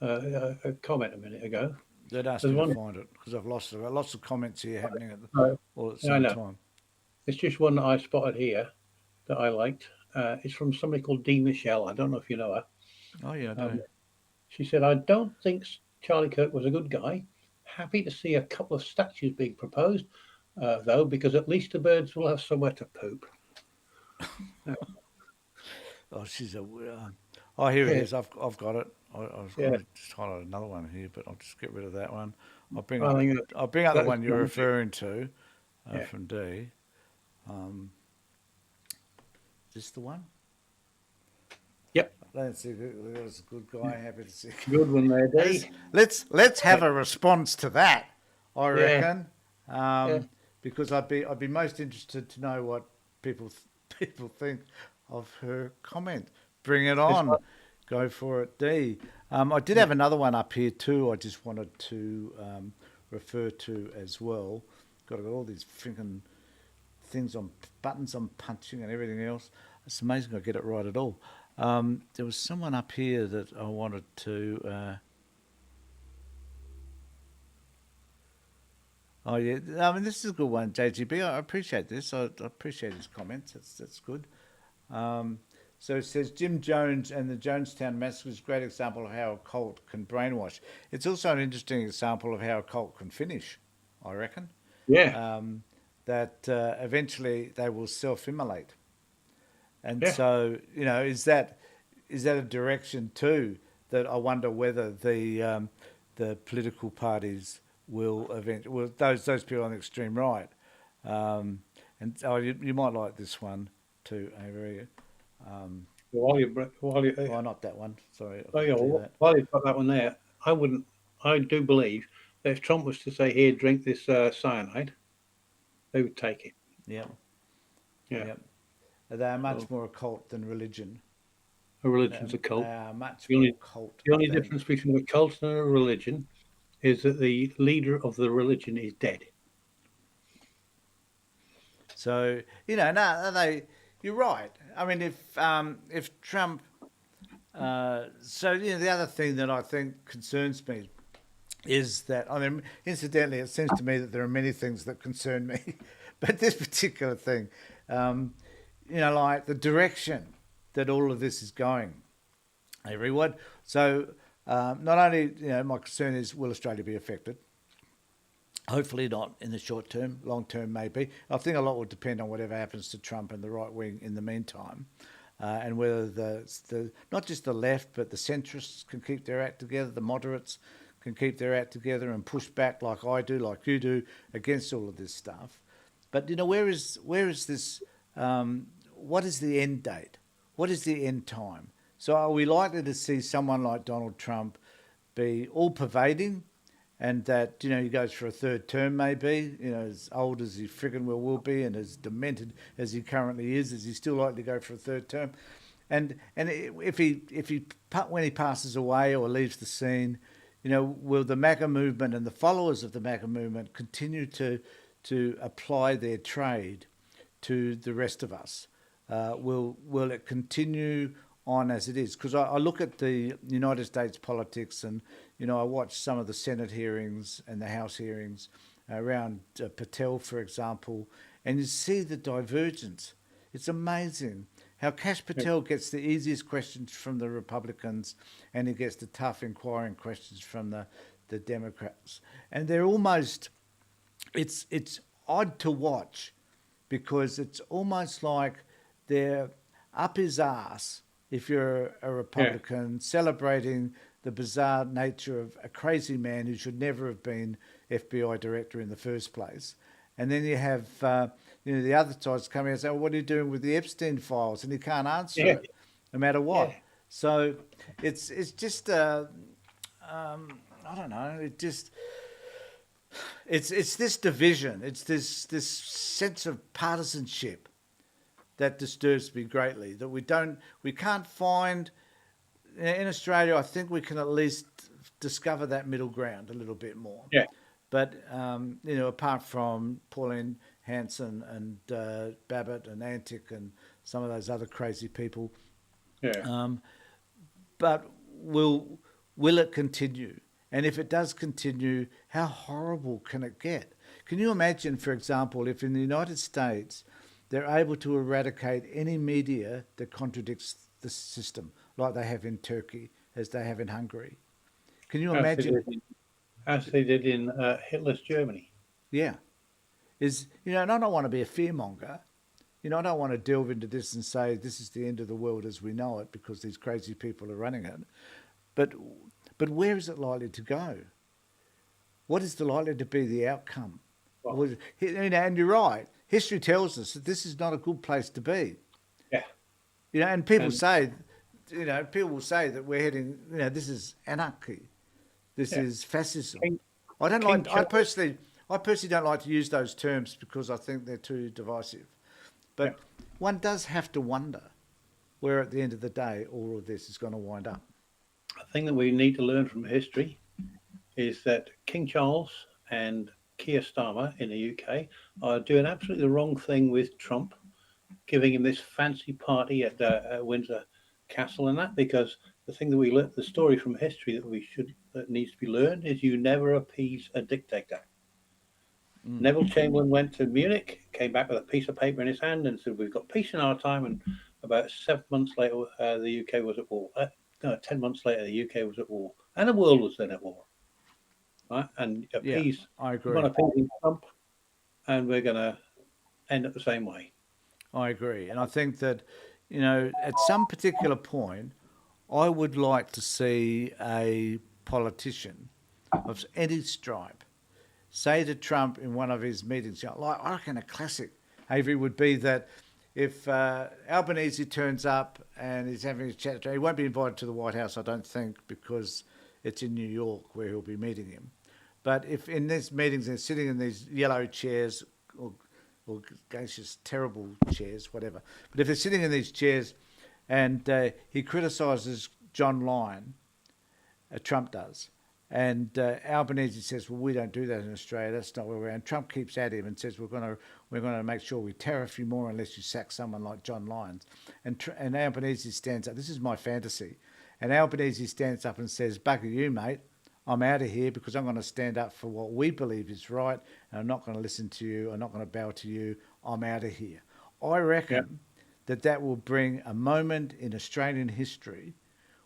S2: a comment a minute ago.
S1: They'd ask
S2: There's
S1: me to
S2: one.
S1: find it because I've lost it. I've got lots of comments here happening
S2: Uh,
S1: all at the
S2: yeah, I
S1: same
S2: know.
S1: time.
S2: It's just one that I spotted here that I liked. It's from somebody called Dee Michelle. I don't know if you know her.
S1: Oh, yeah, I do.
S2: Um, she said, "I don't think Charlie Kirk was a good guy. Happy to see a couple of statues being proposed, though, because at least the birds will have somewhere to poop." Uh,
S1: Oh, oh, here it
S2: yeah,
S1: is. I've got it. I was
S2: yeah.
S1: going to just highlight another one here, but I'll just get rid of that one. I'll bring
S2: I
S1: up
S2: think
S1: I'll bring up the
S2: that is
S1: one you're
S2: lovely.
S1: referring to
S2: Yeah,
S1: from D. Um, is this the one?
S2: yep.
S1: That's a good guy. Happy to see.
S2: Good one there,
S1: Let's
S2: Dee.
S1: let's have a response to that. I
S2: Yeah,
S1: reckon,
S2: yeah.
S1: because I'd be most interested to know what people people think of her comment. Bring it
S2: It's
S1: on, go for it, D. I did
S2: yeah.
S1: have another one up here too. I just wanted to refer to as well. Got all these freaking things on buttons on punching and everything else. It's amazing I get it right at all. There was someone up here that I wanted to. Oh yeah, I mean this is a good one, JGB. I appreciate this. I appreciate his comments. That's good. Um, so it says Jim Jones and the Jonestown Massacre is a great example of how a cult can brainwash. It's also an interesting example of how a cult can finish. I reckon
S2: Yeah,
S1: um, that eventually they will self-immolate. And
S2: yeah.
S1: so, is that a direction too that I wonder whether the political parties will those people on the extreme right, and you might like this one too, Avery.
S2: While you,
S1: Oh, not that one. Sorry, I
S2: oh, yeah,
S1: couldn't do that.
S2: while you've got that one there, I wouldn't. I do believe that if Trump was to say, "Here, drink this cyanide," they would take it.
S1: Yep,
S2: Yeah.
S1: yep. They are
S2: So
S1: much more occult than religion.
S2: a
S1: They,
S2: religion's a
S1: they
S2: cult.
S1: are much
S2: The
S1: more
S2: only
S1: occult
S2: the only
S1: than.
S2: difference between a cult and a religion is that the leader of the religion is dead.
S1: So no, you're right. I mean, if Trump, the other thing that I think concerns me is that, I mean, incidentally, it seems to me that there are many things that concern me, but this particular thing, um, like the direction that all of this is going, everyone. So not only, my concern is, will Australia be affected? Hopefully not in the short term, long term maybe. I think a lot will depend on whatever happens to Trump and the right wing in the meantime, and whether the not just the left but the centrists can keep their act together, the moderates can keep their act together and push back like I do, like you do, against all of this stuff. But where is this? What is the end date? What is the end time? So are we likely to see someone like Donald Trump be all pervading, and that he goes for a third term maybe, as old as he friggin' will be, and as demented as he currently is he still likely to go for a third term? And if he when he passes away or leaves the scene, will the MAGA movement and the followers of the MAGA movement continue to apply their trade to the rest of us? Will it continue on as it is? Because I look at the United States politics, and I watch some of the Senate hearings and the House hearings around Patel, for example, and you see the divergence. It's amazing how Kash
S2: Yeah.
S1: Patel gets the easiest questions from the Republicans and he gets the tough inquiring questions from the Democrats. And they're almost, it's odd to watch because it's almost like they're up his ass if you're a
S2: Yeah.
S1: Republican celebrating the bizarre nature of a crazy man who should never have been FBI director in the first place. And then you have the other side's coming out and saying, well, what are you doing with the Epstein files? And he can't answer
S2: Yeah.
S1: it, no matter
S2: Yeah.
S1: what. So it's just I don't know. It's this division. It's this sense of partisanship that disturbs me greatly. That we can't find in Australia. I think we can at least discover that middle ground a little bit more.
S2: Yeah.
S1: But apart from Pauline Hanson and Babbitt and Antic and some of those other crazy people,
S2: Yeah.
S1: but will it continue? And if it does continue, how horrible can it get? Can you imagine, for example, if in the United States they're able to eradicate any media that contradicts the system, like they have in Turkey, as they have in Hungary? Can you
S2: As they
S1: imagine?
S2: did in, as they did in Hitler's Germany.
S1: Yeah. And I don't want to be a fearmonger. I don't want to delve into this and say this is the end of the world as we know it because these crazy people are running it. But where is it likely to go? What is likely to be the outcome?
S2: Well,
S1: And you're right. History tells us that this is not a good place to be.
S2: yeah.
S1: And people
S2: And
S1: say, people will say that we're heading. This is anarchy. This
S2: yeah,
S1: is fascism.
S2: King,
S1: I don't
S2: King
S1: like.
S2: Charles.
S1: I personally don't like to use those terms because I think they're too divisive.
S2: Yeah.
S1: But one does have to wonder where, at the end of the day, all of this is going to wind up.
S2: The thing that we need to learn from history is that King Charles and Keir Starmer in the UK are doing absolutely the wrong thing with Trump, giving him this fancy party at Windsor Castle and that, because the thing that we learned, the story from history that needs to be learned is you never appease a dictator.
S1: Mm.
S2: Neville Chamberlain went to Munich, came back with a piece of paper in his hand and said, "We've got peace in our time." And about 7 months later, the UK was at war. No, 10 months later, the UK was at war, and the world was then at war. Right? And
S1: Yeah,
S2: appease,
S1: I
S2: we're going
S1: agree.
S2: to appease Trump, and we're going to end up the same way.
S1: I agree. And I think that, at some particular point, I would like to see a politician of any stripe say to Trump in one of his meetings, like I reckon a classic, Avery, would be that if Albanese turns up and he's having a chat, he won't be invited to the White House, I don't think, because it's in New York where he'll be meeting him. But if in these meetings they're sitting in these yellow chairs or gaseous, terrible chairs, whatever. But if they're sitting in these chairs and he criticises John Lyon, Trump does, and Albanese says, "Well, we don't do that in Australia. That's not where we're." And Trump keeps at him and says, "We're going to make sure we tariff you more unless you sack someone like John Lyons." And Albanese stands up. This is my fantasy. And Albanese stands up and says, "Bugger you, mate. I'm out of here because I'm going to stand up for what we believe is right, and I'm not going to listen to you. I'm not going to bow to you. I'm out of here." I
S2: Yeah,
S1: reckon that will bring a moment in Australian history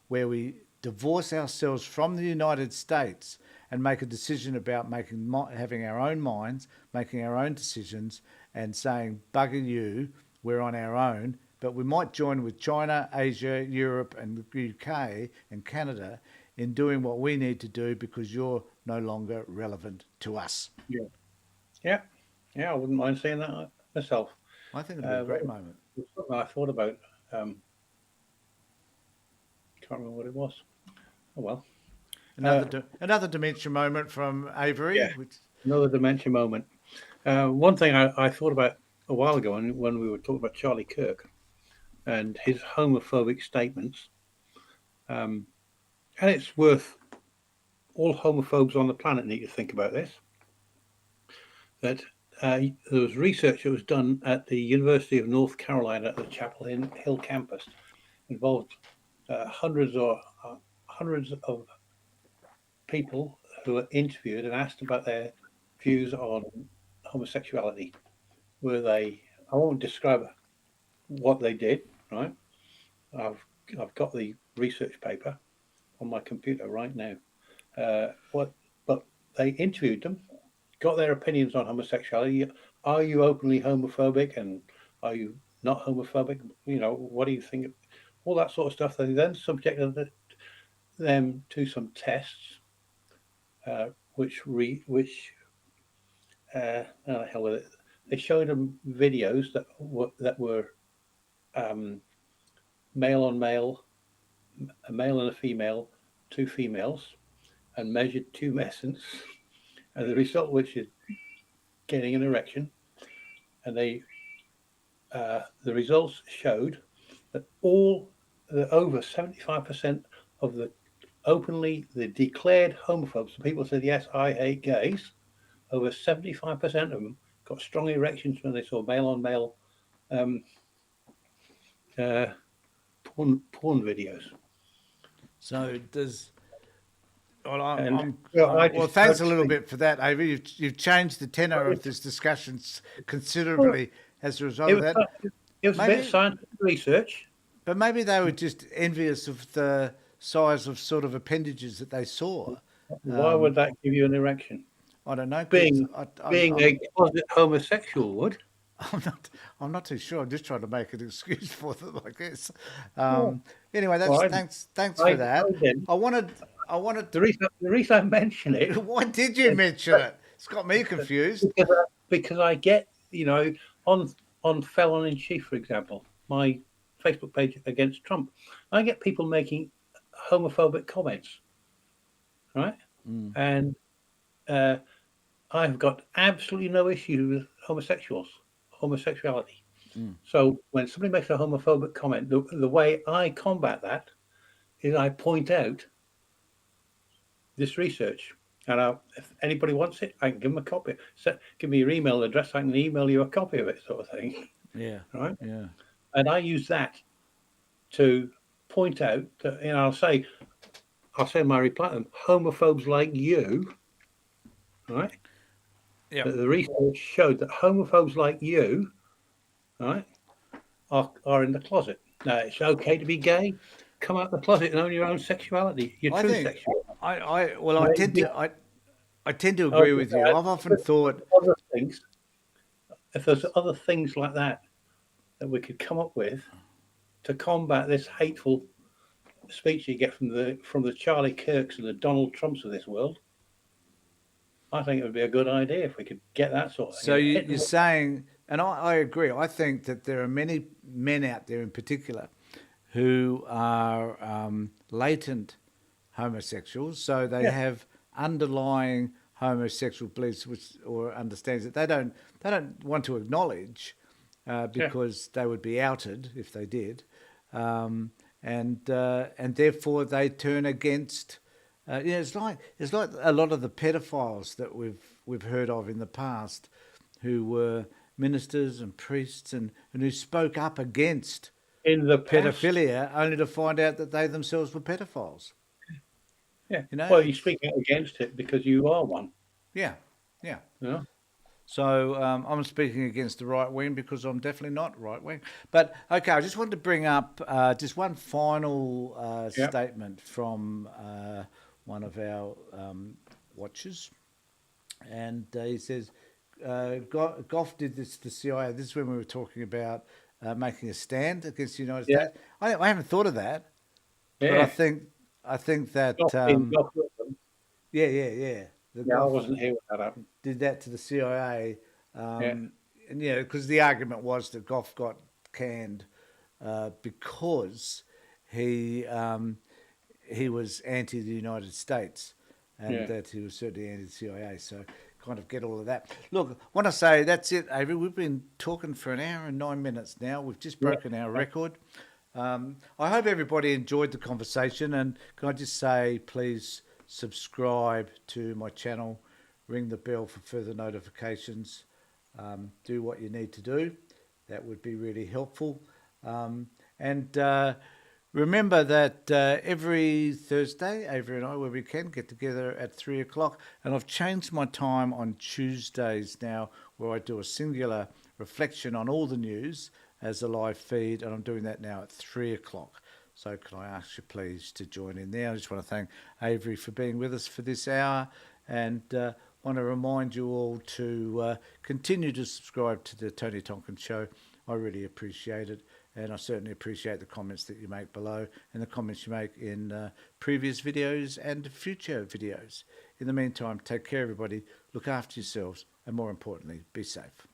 S1: where we divorce ourselves from the United States and make a decision about having our own minds, making our own decisions, and saying, "Bugger you, we're on our own." But we might join with China, Asia, Europe, and the UK and Canada in doing what we need to do because you're no longer relevant to us.
S2: yeah, yeah, yeah. I wouldn't mind saying that myself.
S1: I think it'd be a
S2: What
S1: great moment.
S2: was something I thought about? Can't remember what it was. Oh well. Uh,
S1: Another dementia moment from Avery,
S2: yeah,
S1: which
S2: another dementia moment. One thing I thought about a while ago when we were talking about Charlie Kirk and his homophobic statements, and it's worth all homophobes on the planet need to think about this. That there was research that was done at the University of North Carolina at the Chapel Hill campus, involved hundreds of people who were interviewed and asked about their views on homosexuality. Were they? I won't describe what they did, right? I've I've got the research paper on my computer right now. What? But they interviewed them, got their opinions on homosexuality. Are you openly homophobic, and are you not homophobic? What do you think? All that sort of stuff. They then subjected them to some tests, how the hell was it? They showed them videos that were um, male on male, a male and a female, two females, and measured tumescence, and the result which is getting an erection, and the results showed that over 75% of the declared homophobes, the people said yes, I hate gays, over 75% of them got strong erections when they saw male on male um, porn videos.
S1: So does. Well,
S2: And I
S1: well,
S2: just
S1: thanks a
S2: don't
S1: little
S2: think.
S1: bit for that, Avery. You've changed the tenor of this discussion considerably as a result
S2: It
S1: of
S2: was,
S1: that.
S2: it was a bit of
S1: Maybe,
S2: scientific research.
S1: but maybe they were just envious of the size of sort of appendages that they saw.
S2: Why would that give you an erection?
S1: I don't know because
S2: Being a closet homosexual would.
S1: I'm not. I'm not too sure. I'm just trying to make an excuse for them, I guess.
S2: Well,
S1: Anyway, that's
S2: I,
S1: thanks for
S2: I
S1: that.
S2: did.
S1: I wanted. I wanted.
S2: The reason I mention it
S1: Why did you
S2: is
S1: mention it? It's got me confused.
S2: because I get, on Felon in Chief, for example, my Facebook page against Trump, I get people making homophobic comments, right?
S1: Mm,
S2: And uh, I've got absolutely no issue with homosexuality.
S1: mm.
S2: So when somebody makes a homophobic comment, the way I combat that is I point out this research. And if anybody wants it, I can give them a copy. Give me your email address, I can email you a copy of it, sort of thing.
S1: Yeah.
S2: Right?
S1: Yeah.
S2: And I use that to point out that, I'll say in my reply to them, homophobes like you, right?
S1: Yep.
S2: That the research showed that homophobes like you, right, are in the closet. Now, it's okay to be gay. Come out of the closet and own your own sexuality, your
S1: I
S2: true
S1: think
S2: sexuality.
S1: well
S2: You
S1: I
S2: know,
S1: tend to I tend to
S2: oh,
S1: agree with you. I've often thought
S2: other things, if there's other things like that we could come up with to combat this hateful speech you get from the Charlie Kirks and the Donald Trumps of this world, I think it would be a good idea if we could get that sort of
S1: so.
S2: thing.
S1: You're saying, and I agree. I think that there are many men out there in particular who are latent homosexuals, so they
S2: Yeah,
S1: have underlying homosexual beliefs, which or understands that they don't want to acknowledge
S2: yeah.
S1: because they would be outed if they did, and therefore they turn against. It's like a lot of the pedophiles that we've heard of in the past, who were ministers and priests and who spoke up against
S2: In the past,
S1: pedophilia, only to find out that they themselves were pedophiles.
S2: yeah.
S1: You know,
S2: Well, you
S1: it's
S2: speak out against it because you are one.
S1: yeah, yeah.
S2: You know?
S1: So I'm speaking against the right wing because I'm definitely not right wing. But okay, I just wanted to bring up just one final
S2: Yeah.
S1: statement from one of our watchers, and he says Goff did this to the CIA. This is when we were talking about making a stand against the United
S2: Yeah.
S1: States. I haven't thought of that, but I
S2: Yeah.
S1: think I think that
S2: Golf with them.
S1: yeah. The
S2: Yeah, I
S1: Goff
S2: wasn't here when that happened.
S1: did that to the CIA,
S2: Yeah.
S1: and because the argument was that Goff got canned because he he was anti the United States, and
S2: Yeah.
S1: that he was certainly anti the CIA. So kind of get all of that. Look, I want to say that's it, Avery. We've been talking for an hour and 9 minutes now. We've just broken our record. I hope everybody enjoyed the conversation, and can I just say, please subscribe to my channel, ring the bell for further notifications, do what you need to do. That would be really helpful. And remember that every Thursday, Avery and I, where we can, get together at 3 o'clock. And I've changed my time on Tuesdays now, where I do a singular reflection on all the news. as a live feed, and I'm doing that now at 3 o'clock. So can I ask you please to join in there? I just want to thank Avery for being with us for this hour, and want to remind you all to continue to subscribe to the Tony Tonkin Show. I really appreciate it, and I certainly appreciate the comments that you make below and the comments you make in previous videos and future videos. In the meantime, take care, everybody. Look after yourselves, and more importantly, be safe.